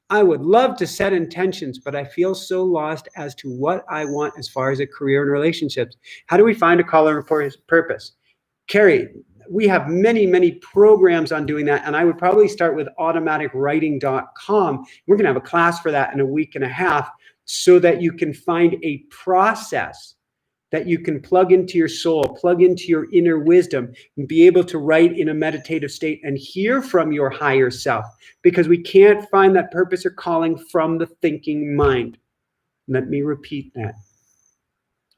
Speaker 1: I would love to set intentions, but I feel so lost as to what I want as far as a career and relationships. How do we find a call and purpose? Carrie, we have many, many programs on doing that. And I would probably start with automaticwriting.com. We're going to have a class for that in a week and a half so that you can find a process that you can plug into your soul, plug into your inner wisdom, and be able to write in a meditative state and hear from your higher self, because we can't find that purpose or calling from the thinking mind. Let me repeat that.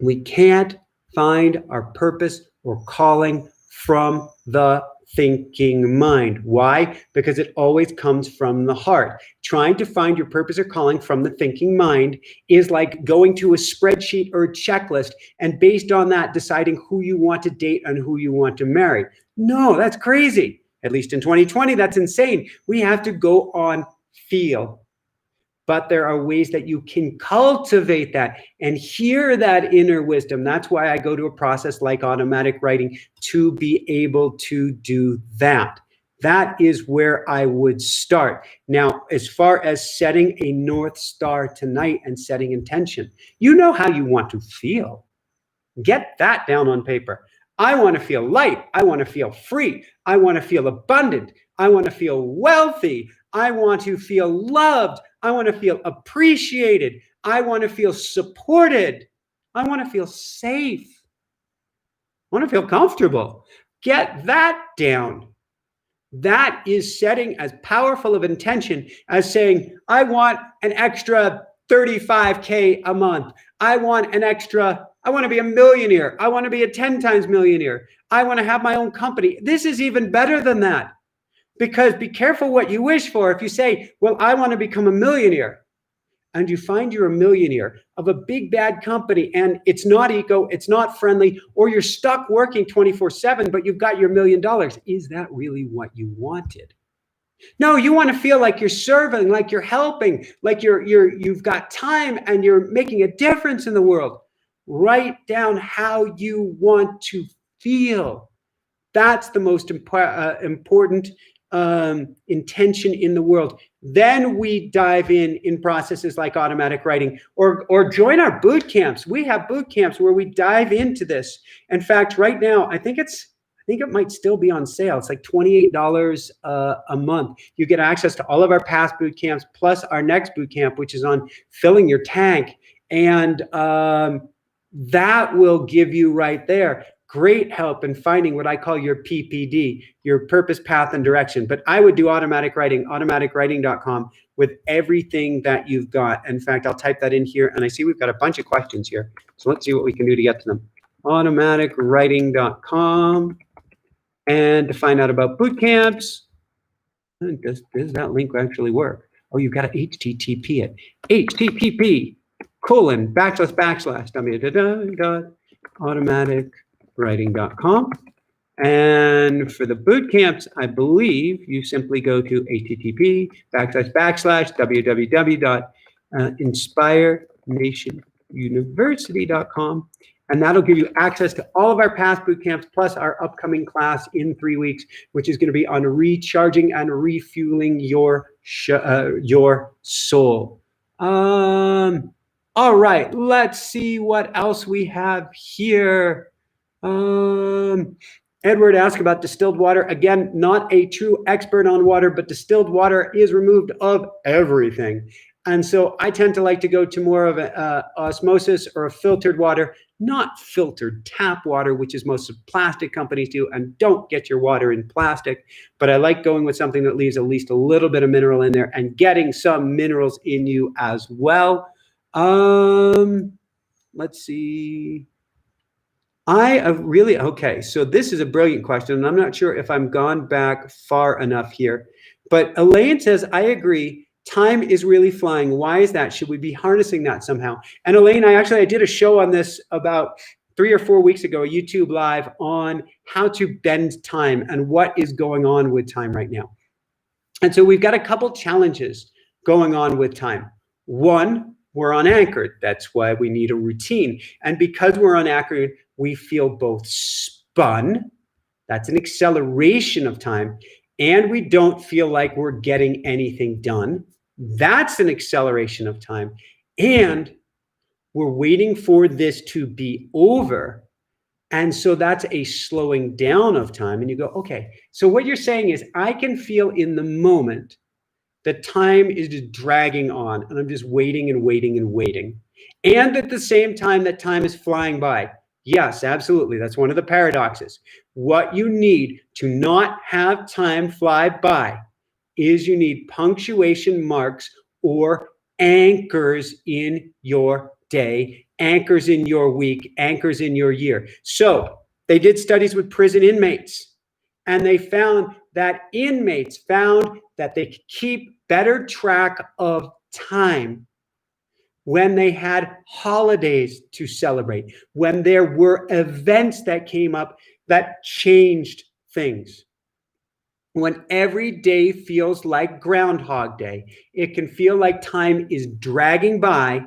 Speaker 1: We can't find our purpose or calling from the thinking mind. Why? Because it always comes from the heart. Trying to find your purpose or calling from the thinking mind is like going to a spreadsheet or a checklist and based on that deciding who you want to date and who you want to marry. No, that's crazy. At least in 2020, that's insane. We have to go on feel. But there are ways that you can cultivate that and hear that inner wisdom. That's why I go to a process like automatic writing to be able to do that. That is where I would start. Now, as far as setting a North Star tonight and setting intention, you know how you want to feel. Get that down on paper. I want to feel light. I want to feel free. I want to feel abundant. I want to feel wealthy. I want to feel loved. I want to feel appreciated. I want to feel supported. I want to feel safe. I want to feel comfortable. Get that down. That is setting as powerful of intention as saying, I want an extra $35K a month. I want to be a millionaire. I want to be a 10 times millionaire. I want to have my own company. This is even better than that. Because be careful what you wish for. If you say, well, I want to become a millionaire, and you find you're a millionaire of a big bad company and it's not eco, it's not friendly, or you're stuck working 24/7, but you've got your $1 million. Is that really what you wanted? No, you want to feel like you're serving, like you're helping, like you've got time and you're making a difference in the world. Write down how you want to feel. That's the most important intention in the world. Then we dive in processes like automatic writing, or join our boot camps. We have boot camps where we dive into this. In fact, right now, I think it might still be on sale. It's like $28 a month. You get access to all of our past boot camps, plus our next boot camp, which is on filling your tank. And that will give you right there great help in finding what I call your PPD, your purpose, path, and direction. But I would do automatic writing, automaticwriting.com, with everything that you've got. In fact, I'll type that in here, and I see we've got a bunch of questions here. So let's see what we can do to get to them. Automaticwriting.com. And to find out about boot camps, does that link actually work? Oh, you've got to HTTP it. http://automaticwriting.com. And for the boot camps, I believe you simply go to http://www.inspirenationuniversity.com. And that'll give you access to all of our past boot camps, plus our upcoming class in 3 weeks, which is going to be on recharging and refueling your soul. All right, let's see what else we have here. Edward asked about distilled water. Again, not a true expert on water, but distilled water is removed of everything. And so I tend to like to go to more of a osmosis or a filtered water, not filtered tap water, which is most plastic companies do. And don't get your water in plastic. But I like going with something that leaves at least a little bit of mineral in there and getting some minerals in you as well. Let's see. Okay, so this is a brilliant question, and I'm not sure if I'm gone back far enough here. But Elaine says, I agree. Time is really flying. Why is that? Should we be harnessing that somehow? And Elaine, I did a show on this about 3 or 4 weeks ago, a YouTube live on how to bend time and what is going on with time right now. And so we've got a couple challenges going on with time. One, we're unanchored. That's why we need a routine. And because we're unanchored, we feel both spun. That's an acceleration of time. And we don't feel like we're getting anything done. That's an acceleration of time. And we're waiting for this to be over. And so that's a slowing down of time. And you go, okay, so what you're saying is I can feel in the moment that time is just dragging on and I'm just waiting and waiting and waiting. And at the same time that time is flying by. Yes, absolutely. That's one of the paradoxes. What you need to not have time fly by is you need punctuation marks or anchors in your day, anchors in your week, anchors in your year. So they did studies with prison inmates, and they found that inmates found that they could keep better track of time when they had holidays to celebrate, when there were events that came up that changed things. When every day feels like Groundhog Day, it can feel like time is dragging by,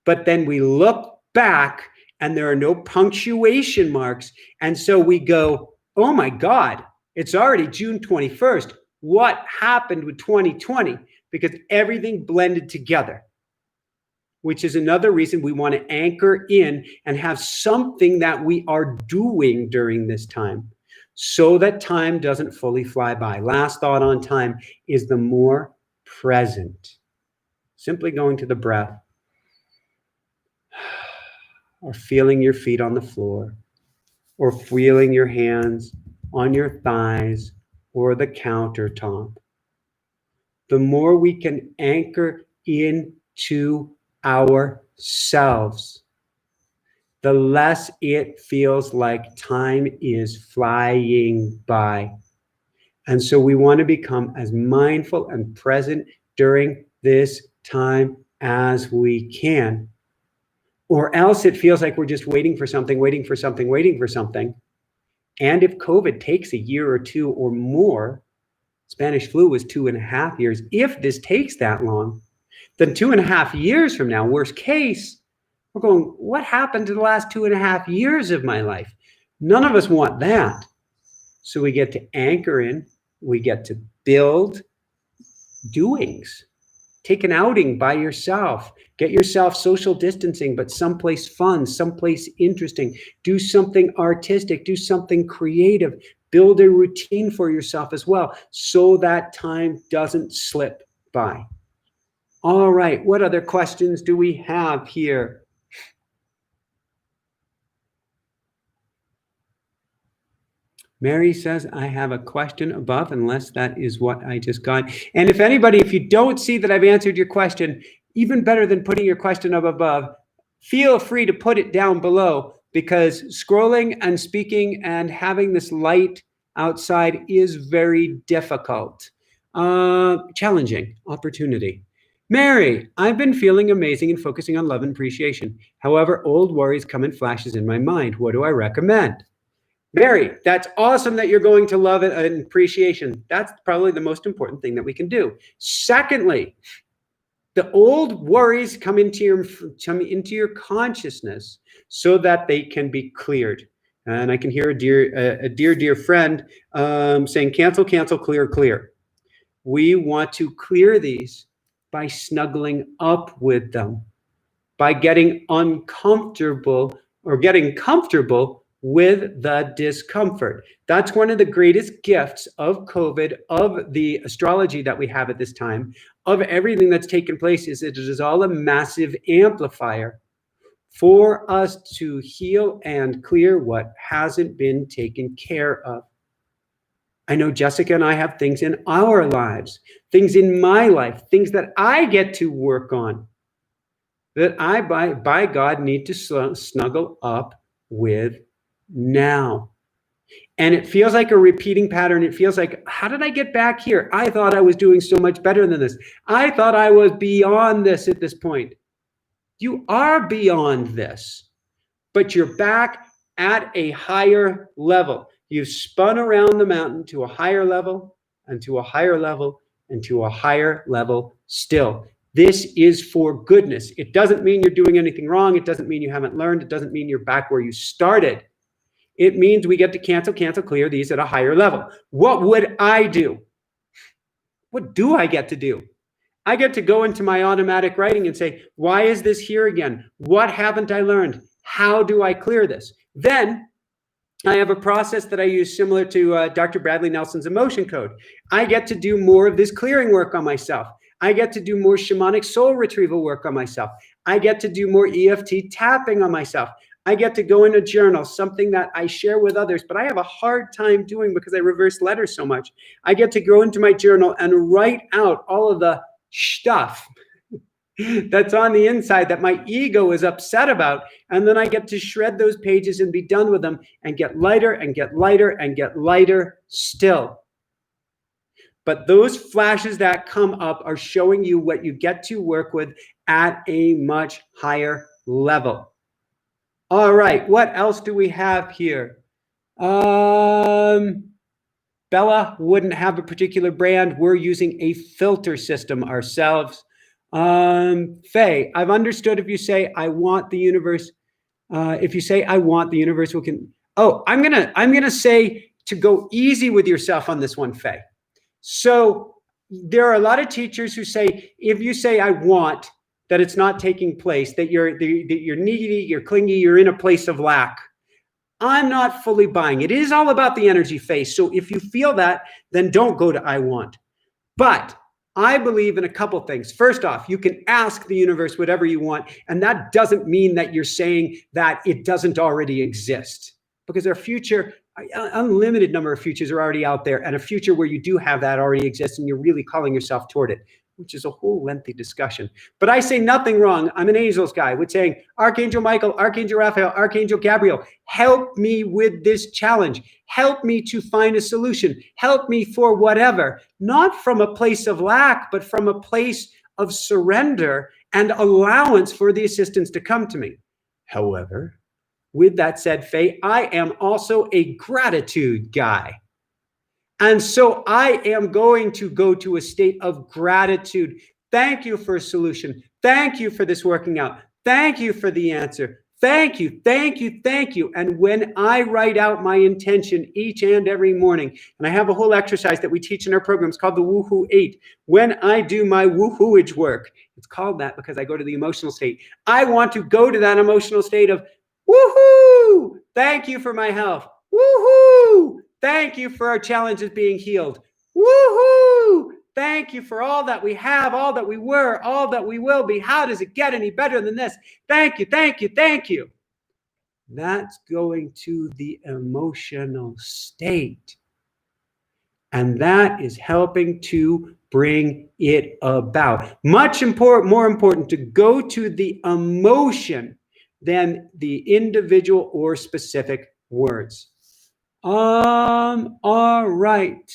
Speaker 1: but then we look back and there are no punctuation marks. And so we go, oh my God, it's already June 21st. What happened with 2020? Because everything blended together, which is another reason we want to anchor in and have something that we are doing during this time so that time doesn't fully fly by. Last thought on time is the more present. Simply going to the breath or feeling your feet on the floor or feeling your hands on your thighs or the countertop. The more we can anchor into ourselves, the less it feels like time is flying by. And so we want to become as mindful and present during this time as we can. Or else it feels like we're just waiting for something, waiting for something, waiting for something. And if COVID takes a year or two or more, Spanish flu was 2.5 years. If this takes that long, then 2.5 years from now, worst case, we're going, what happened to the last 2.5 years of my life? None of us want that. So we get to anchor in, we get to build doings. Take an outing by yourself. Get yourself social distancing, but someplace fun, someplace interesting. Do something artistic, do something creative. Build a routine for yourself as well so that time doesn't slip by. All right, what other questions do we have here? Mary says, I have a question above, unless that is what I just got. And if anybody, if you don't see that I've answered your question, even better than putting your question up above, feel free to put it down below, because scrolling and speaking and having this light outside is very difficult. Challenging opportunity. Mary, I've been feeling amazing and focusing on love and appreciation. However, old worries come in flashes in my mind. What do I recommend? Mary, that's awesome that you're going to love it and appreciation. That's probably the most important thing that we can do. Secondly, the old worries come into your consciousness so that they can be cleared. And I can hear a dear friend saying, cancel, cancel, clear, clear. We want to clear these by snuggling up with them, by getting uncomfortable or getting comfortable with the discomfort. That's one of the greatest gifts of COVID, of the astrology that we have at this time, of everything that's taken place, is it is all a massive amplifier for us to heal and clear what hasn't been taken care of. I know Jessica and I have things in our lives, things in my life, things that I get to work on, that I, by God, need to snuggle up with now. And it feels like a repeating pattern. It feels like, how did I get back here? I thought I was doing so much better than this. I thought I was beyond this at this point. You are beyond this, but you're back at a higher level. You've spun around the mountain to a higher level and to a higher level and to a higher level still. This is for goodness. It doesn't mean you're doing anything wrong. It doesn't mean you haven't learned. It doesn't mean you're back where you started. It means we get to cancel, cancel, clear these at a higher level. What would I do? What do I get to do? I get to go into my automatic writing and say, why is this here again? What haven't I learned? How do I clear this? Then I have a process that I use similar to Dr. Bradley Nelson's emotion code. I get to do more of this clearing work on myself. I get to do more shamanic soul retrieval work on myself. I get to do more EFT tapping on myself. I get to go in a journal, something that I share with others, but I have a hard time doing because I reverse letters so much. I get to go into my journal and write out all of the stuff that's on the inside that my ego is upset about. And then I get to shred those pages and be done with them and get lighter and get lighter and get lighter still. But those flashes that come up are showing you what you get to work with at a much higher level. All right, what else do we have here? Bella wouldn't have a particular brand. We're using a filter system ourselves. Faye, I've understood if you say, I want the universe, if you say, I want the universe, we can, I'm gonna say to go easy with yourself on this one, Faye. So there are a lot of teachers who say, if you say, I want, that it's not taking place, that you're needy, you're clingy, you're in a place of lack. I'm not fully buying it. It is all about the energy phase. So if you feel that, then don't go to I want. But I believe in a couple things. First off, you can ask the universe whatever you want, and that doesn't mean that you're saying that it doesn't already exist, because our future, unlimited number of futures are already out there, and a future where you do have that already exists, and you're really calling yourself toward it, which is a whole lengthy discussion. But I say nothing wrong. I'm an angels guy with saying, Archangel Michael, Archangel Raphael, Archangel Gabriel, help me with this challenge. Help me to find a solution. Help me for whatever. Not from a place of lack, but from a place of surrender and allowance for the assistance to come to me. However, with that said, Faye, I am also a gratitude guy. And so I am going to go to a state of gratitude. Thank you for a solution. Thank you for this working out. Thank you for the answer. Thank you, thank you, thank you. And when I write out my intention each and every morning, and I have a whole exercise that we teach in our programs called the Woohoo 8. When I do my woohooage work, it's called that because I go to the emotional state. I want to go to that emotional state of woohoo! Thank you for my health. Woohoo! Thank you for our challenges being healed. Woohoo! Thank you for all that we have, all that we were, all that we will be. How does it get any better than this? Thank you, thank you, thank you. That's going to the emotional state. And that is helping to bring it about. Much more important to go to the emotion than the individual or specific words. All right.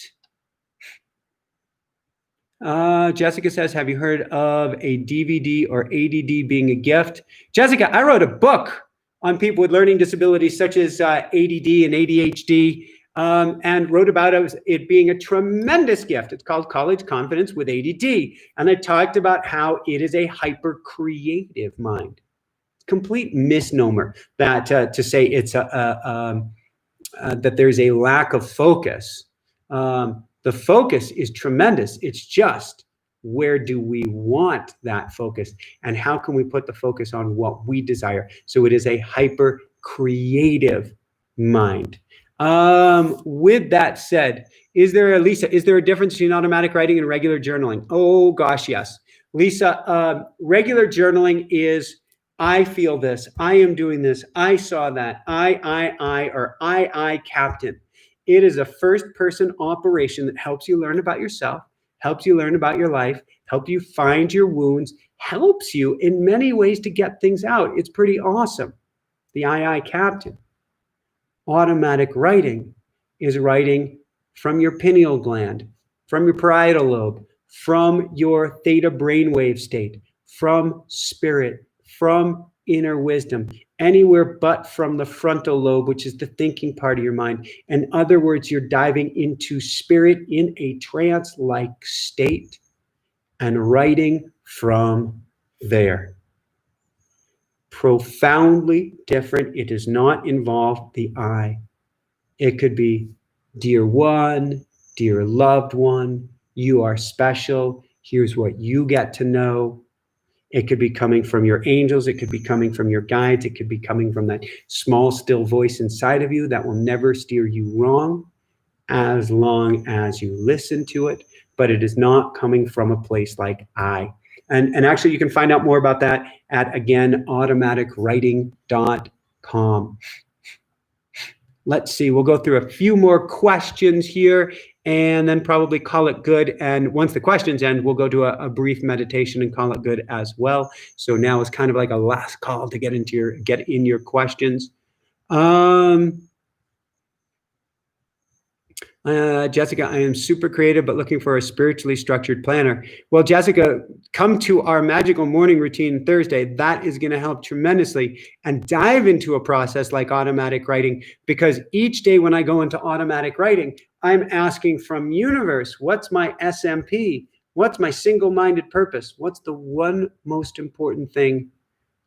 Speaker 1: Jessica says, have you heard of a DVD or ADD being a gift? Jessica, I wrote a book on people with learning disabilities such as ADD and ADHD, and wrote about it being a tremendous gift. It's called College Confidence with ADD. And I talked about how it is a hyper creative mind. Complete misnomer that to say it's that there's a lack of focus. The focus is tremendous. It's just, where do we want that focus? And how can we put the focus on what we desire? So it is a hyper creative mind. With that said, Lisa, is there a difference between automatic writing and regular journaling? Oh gosh, yes. Lisa, regular journaling is, I feel this, I am doing this, I saw that, or I, captain. It is a first-person operation that helps you learn about yourself, helps you learn about your life, helps you find your wounds, helps you in many ways to get things out. It's pretty awesome. The I, captain. Automatic writing is writing from your pineal gland, from your parietal lobe, from your theta brainwave state, from spirit, from inner wisdom, anywhere but from the frontal lobe, which is the thinking part of your mind. In other words, you're diving into spirit in a trance-like state and writing from there. Profoundly different. It does not involve the I. It could be, dear one, dear loved one, you are special. Here's what you get to know. It could be coming from your angels. It could be coming from your guides. It could be coming from that small, still voice inside of you that will never steer you wrong as long as you listen to it. But it is not coming from a place like I. And actually, you can find out more about that at, again, automaticwriting.com. Let's see. We'll go through a few more questions here and then probably call it good. And once the questions end, we'll go to a brief meditation and call it good as well. So now it's kind of like a last call to get in your questions. Jessica, I am super creative, but looking for a spiritually structured planner. Well, Jessica, come to our magical morning routine Thursday. That is going to help tremendously, and dive into a process like automatic writing, because each day when I go into automatic writing, I'm asking from universe, what's my SMP? What's my single-minded purpose? What's the one most important thing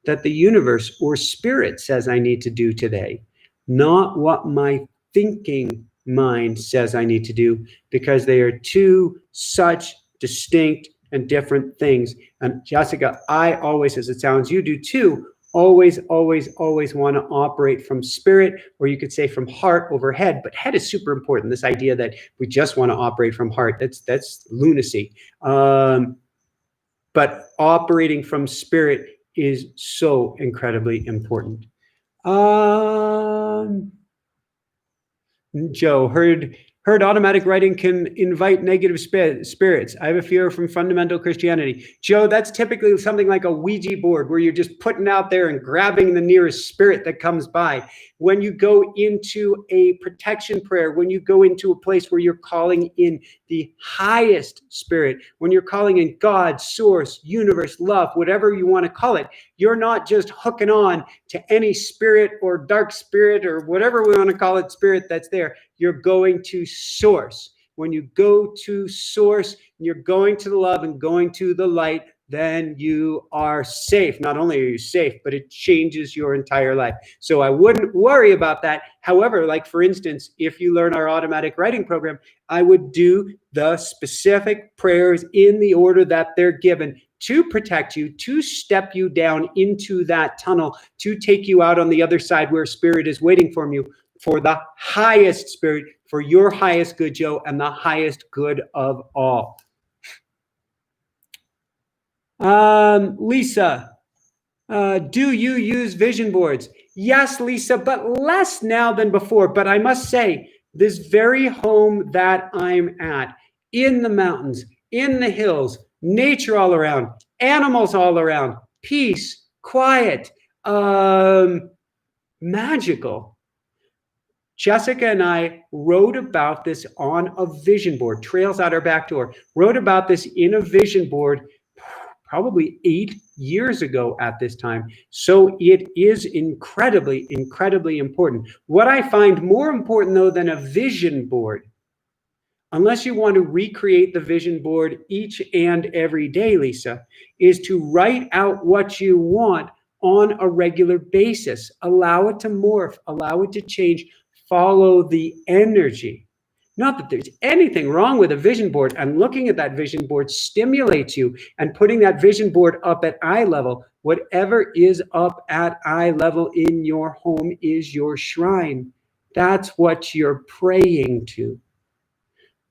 Speaker 1: that the universe or spirit says I need to do today? Not what my thinking mind says I need to do, because they are two such distinct and different things. And Jessica, I always, as it sounds you do too, always want to operate from spirit, or you could say from heart over head. But head is super important. This idea that we just want to operate from heart, that's lunacy. But operating from spirit is so incredibly important. Joe, heard automatic writing can invite negative spirits. I have a fear from fundamental Christianity. Joe, that's typically something like a Ouija board where you're just putting out there and grabbing the nearest spirit that comes by. When you go into a protection prayer, when you go into a place where you're calling in the highest spirit, when you're calling in God, source, universe, love, whatever you want to call it, you're not just hooking on to any spirit or dark spirit or whatever we want to call it, spirit that's there. You're going to source. When you go to source, you're going to the love and going to the light. then you are safe. Not only are you safe, but it changes your entire life. So I wouldn't worry about that. However, like for instance, if you learn our automatic writing program, I would do the specific prayers in the order that they're given to protect you, to step you down into that tunnel, to take you out on the other side where spirit is waiting for you, for the highest spirit, for your highest good, Joe, and the highest good of all. Lisa, do you use vision boards? Yes, Lisa, but less now than before. But I must say, this very home that I'm at, in the mountains, in the hills, nature all around, animals all around, peace, quiet, magical. Jessica and I wrote about this on a vision board, trails out our back door, wrote about this in a vision board probably 8 years ago at this time. So it is incredibly, incredibly important. What I find more important, though, than a vision board, unless you want to recreate the vision board each and every day, Lisa, is to write out what you want on a regular basis. Allow it to morph, allow it to change, follow the energy. Not that there's anything wrong with a vision board, and looking at that vision board stimulates you, and putting that vision board up at eye level. Whatever is up at eye level in your home is your shrine. That's what you're praying to.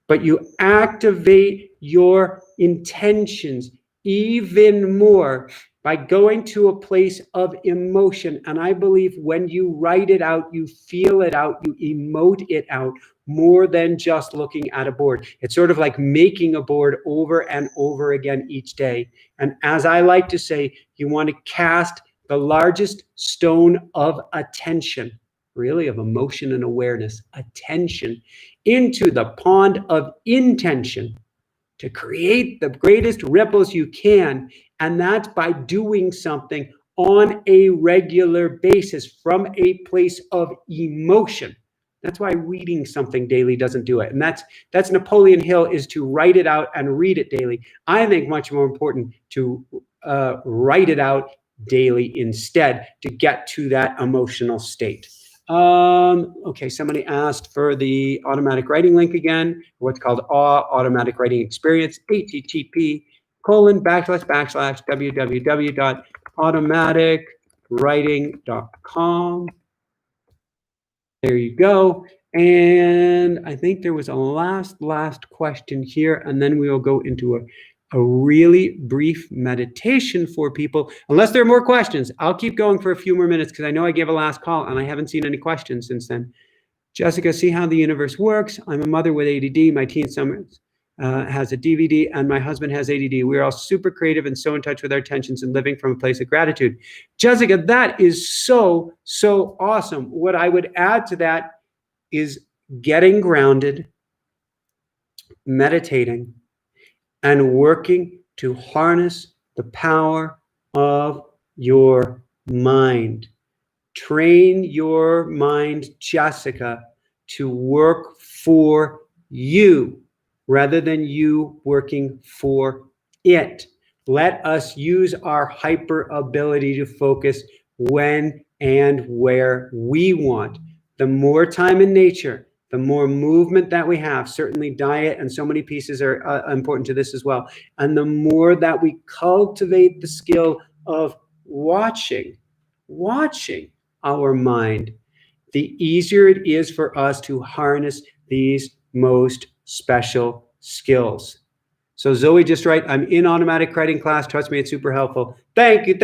Speaker 1: But you activate your intentions even more by going to a place of emotion. And I believe when you write it out, you feel it out, you emote it out more than just looking at a board. It's sort of like making a board over and over again each day. And as I like to say, you want to cast the largest stone of attention, really of emotion and awareness, attention, into the pond of intention to create the greatest ripples you can. And that's by doing something on a regular basis from a place of emotion. That's why reading something daily doesn't do it. And that's Napoleon Hill, is to write it out and read it daily. I think much more important to write it out daily instead to get to that emotional state. Okay, somebody asked for the automatic writing link again, what's called automatic writing experience, http://www.automaticwriting.com. There you go. And I think there was a last question here, and then we will go into a really brief meditation for people. Unless there are more questions, I'll keep going for a few more minutes because I know I gave a last call and I haven't seen any questions since then. Jessica, see how the universe works. I'm a mother with ADD. My teen son has a DVD, and my husband has ADD. We're all super creative and so in touch with our tensions and living from a place of gratitude. Jessica, that is so, so awesome. What I would add to that is getting grounded, meditating, and working to harness the power of your mind. Train your mind, Jessica, to work for you rather than you working for it. Let us use our hyper ability to focus when and where we want. The more time in nature, the more movement that we have, certainly diet and so many pieces are important to this as well. And the more that we cultivate the skill of watching our mind, the easier it is for us to harness these most special skills. So Zoe just write, I'm in automatic writing class. Trust me, it's super helpful. Thank you,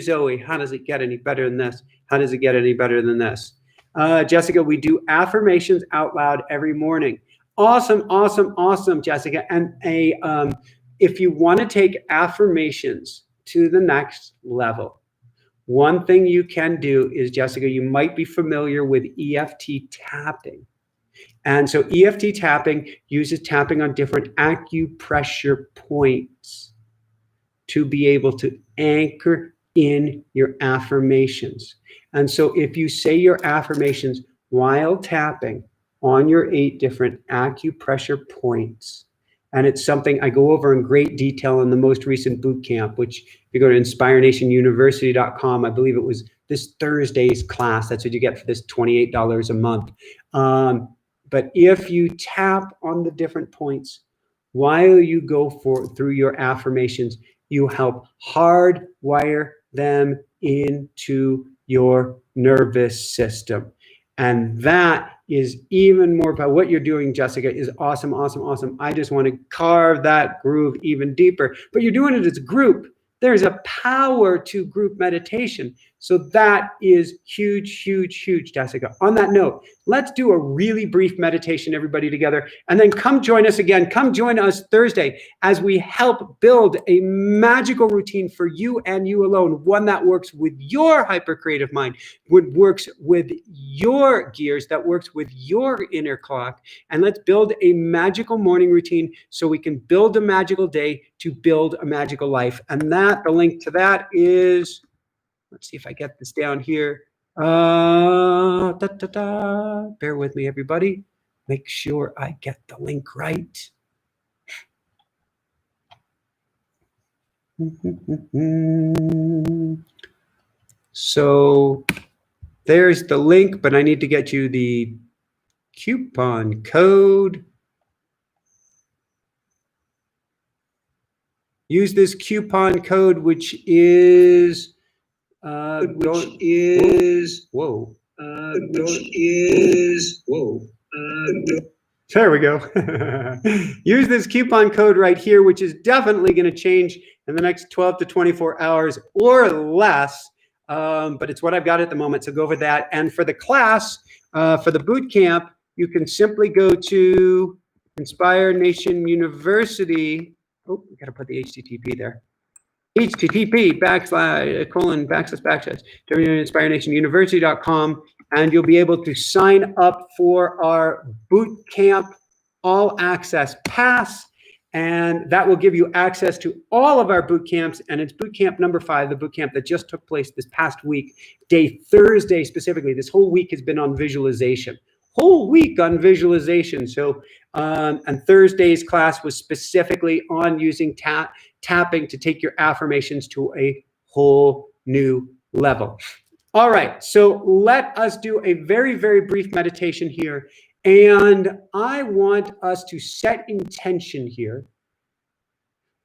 Speaker 1: Zoe. How does it get any better than this? How does it get any better than this? Jessica, we do affirmations out loud every morning. Awesome, Jessica. And if you want to take affirmations to the next level, one thing you can do is, Jessica, you might be familiar with Eft tapping. And so Eft tapping uses tapping on different acupressure points to be able to anchor in your affirmations. And so if you say your affirmations while tapping on your 8 different acupressure points, And it's something I go over in great detail in the most recent boot camp, which if you go to inspirenationuniversity.com, I believe it was this Thursday's class. That's what you get for this $28 a month. But if you tap on the different points while you go through your affirmations, you help hardwire them into your nervous system. And that is even more about what you're doing, Jessica, is awesome, awesome, awesome. I just want to carve that groove even deeper. But you're doing it as a group. There's a power to group meditation. So that is huge, huge, huge, Jessica. On that note, let's do a really brief meditation, everybody together, and then come join us again. Come join us Thursday as we help build a magical routine for you and you alone, one that works with your hyper-creative mind, works with your gears, that works with your inner clock. And let's build a magical morning routine so we can build a magical day to build a magical life. And the link to that is, let's see if I get this down here. Bear with me, everybody. Make sure I get the link right. So there's the link, but I need to get you the coupon code. Use this coupon code, which is there we go. Use this coupon code right here, which is definitely going to change in the next 12 to 24 hours or less. But it's what I've got at the moment. So go over that. And for the class, for the boot camp, you can simply go to Inspire Nation University. Oh, we got to put the HTTP there. http:// inspirenationuniversity.com, and you'll be able to sign up for our boot camp all access pass, and that will give you access to all of our boot camps. And it's boot camp number 5, the boot camp that just took place this past week, day Thursday specifically. This whole week has been on visualization. Whole week on visualization. So, and Thursday's class was specifically on using tapping to take your affirmations to a whole new level. All right, so let us do a very, very brief meditation here. And I want us to set intention here.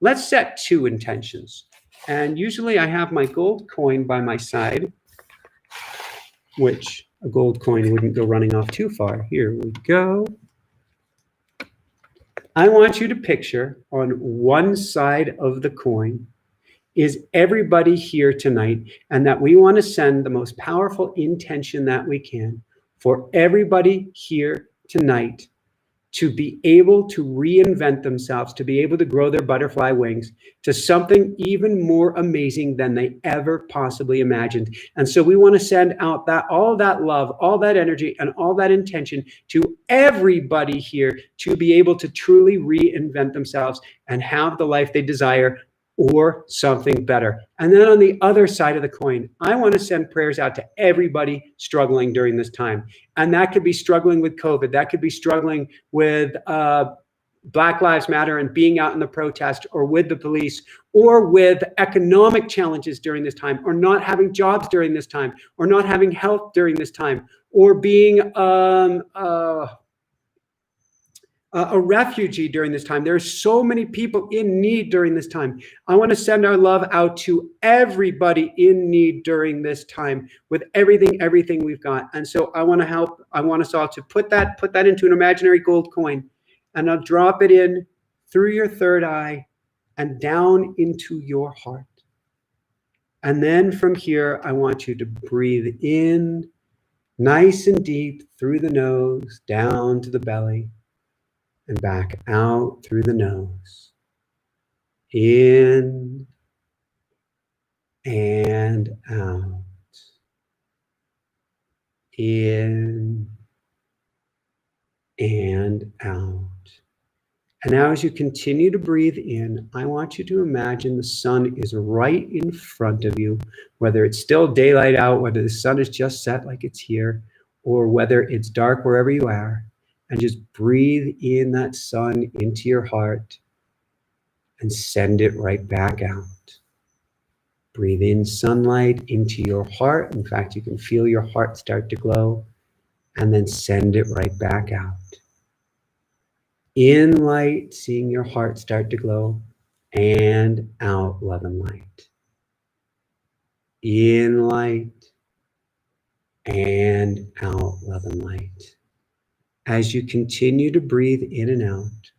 Speaker 1: Let's set 2 intentions. And usually I have my gold coin by my side, which a gold coin wouldn't go running off too far. Here we go. I want you to picture on one side of the coin is everybody here tonight, and that we want to send the most powerful intention that we can for everybody here tonight to be able to reinvent themselves, to be able to grow their butterfly wings to something even more amazing than they ever possibly imagined. And so we want to send out all that love, all that energy, and all that intention to everybody here to be able to truly reinvent themselves and have the life they desire, or something better. And then on the other side of the coin, I want to send prayers out to everybody struggling during this time. And that could be struggling with COVID. That could be struggling with Black Lives Matter and being out in the protest, or with the police, or with economic challenges during this time, or not having jobs during this time, or not having health during this time, or being a refugee during this time. There are so many people in need during this time. I want to send our love out to everybody in need during this time with everything we've got. And so I want to help. I want us all to put that into an imaginary gold coin, and I'll drop it in through your third eye and down into your heart. And then from here, I want you to breathe in nice and deep through the nose, down to the belly, and back out through the nose. In and out. In and out. And now as you continue to breathe in, I want you to imagine the sun is right in front of you, whether it's still daylight out, whether the sun is just set like it's here, or whether it's dark wherever you are. And just breathe in that sun into your heart. and send it right back out. Breathe in sunlight into your heart. In fact, you can feel your heart start to glow, and then send it right back out. In light, seeing your heart start to glow, and out love and light. In light, and out love and light. As you continue to breathe in and out,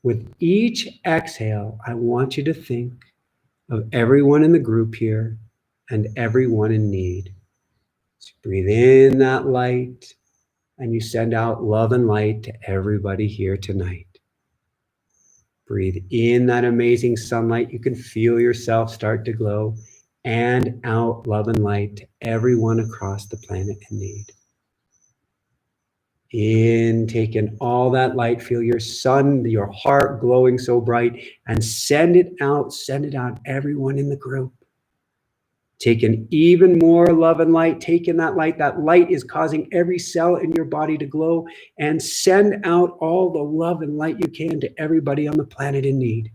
Speaker 1: with each exhale, I want you to think of everyone in the group here and everyone in need. So breathe in that light, and you send out love and light to everybody here tonight. Breathe in that amazing sunlight. You can feel yourself start to glow, and out love and light to everyone across the planet in need. In, take in all that light, feel your sun, your heart glowing so bright, and send it out everyone in the group. Take in even more love and light, take in that light is causing every cell in your body to glow, and send out all the love and light you can to everybody on the planet in need.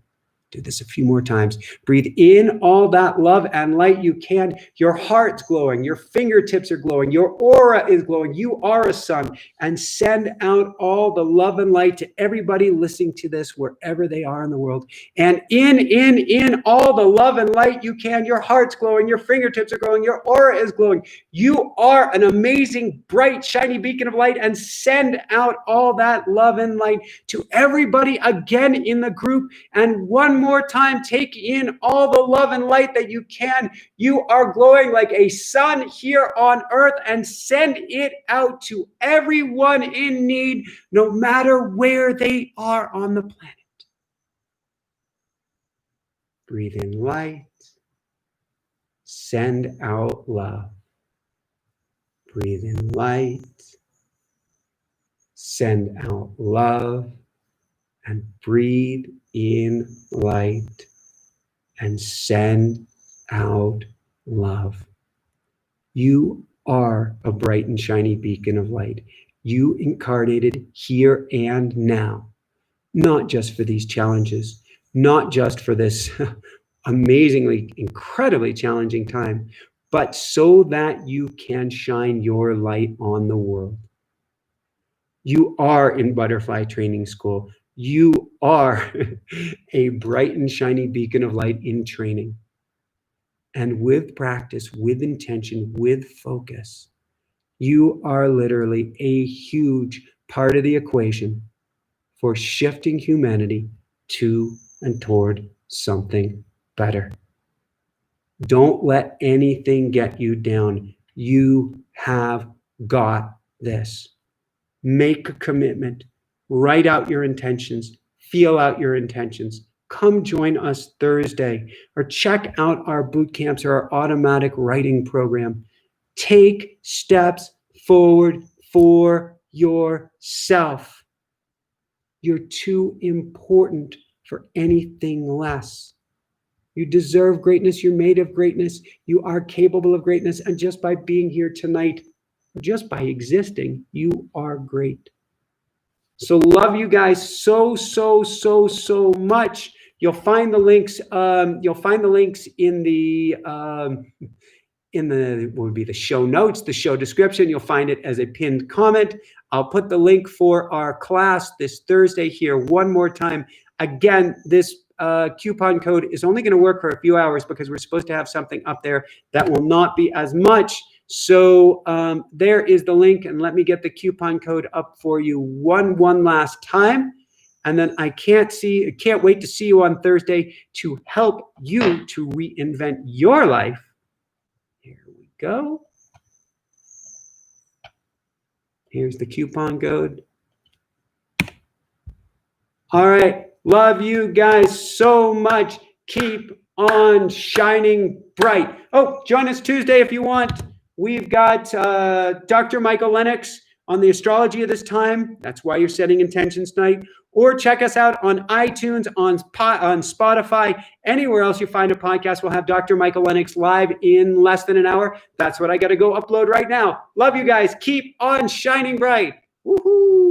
Speaker 1: Do this a few more times. Breathe in all that love and light you can. Your heart's glowing. Your fingertips are glowing. Your aura is glowing. You are a sun. And send out all the love and light to everybody listening to this wherever they are in the world. And in all the love and light you can. Your heart's glowing. Your fingertips are glowing. Your aura is glowing. You are an amazing, bright, shiny beacon of light. And send out all that love and light to everybody again in the group. And one more time, take in all the love and light that you can. You are glowing like a sun here on earth, and send it out to everyone in need, no matter where they are on the planet. Breathe in light. Send out love. Breathe in light. Send out love. And breathe in light and send out love. You are a bright and shiny beacon of light. You incarnated here and now, not just for these challenges, not just for this amazingly, incredibly challenging time, but so that you can shine your light on the world. You are in Butterfly Training School. You are a bright and shiny beacon of light in training. And with practice, with intention, with focus, you are literally a huge part of the equation for shifting humanity to and toward something better. Don't let anything get you down. You have got this. Make a commitment. Write out your intentions, feel out your intentions. Come join us Thursday, or check out our boot camps or our automatic writing program. Take steps forward for yourself. You're too important for anything less. You deserve greatness. You're made of greatness. You are capable of greatness. And just by being here tonight, just by existing, you are great. So love you guys so much. You'll find the links. You'll find the links in the what would be the show notes, the show description. You'll find it as a pinned comment. I'll put the link for our class this Thursday here one more time. Again, this coupon code is only going to work for a few hours because we're supposed to have something up there that will not be as much. So there is the link, and let me get the coupon code up for you one last time. And then I can't wait to see you on Thursday to help you to reinvent your life. Here we go. Here's the coupon code. All right. Love you guys so much. Keep on shining bright. Oh, join us Tuesday if you want. We've got Dr. Michael Lennox on the astrology of this time. That's why you're setting intentions tonight. Or check us out on iTunes, on Spotify, anywhere else you find a podcast. We'll have Dr. Michael Lennox live in less than an hour. That's what I got to go upload right now. Love you guys. Keep on shining bright. Woohoo!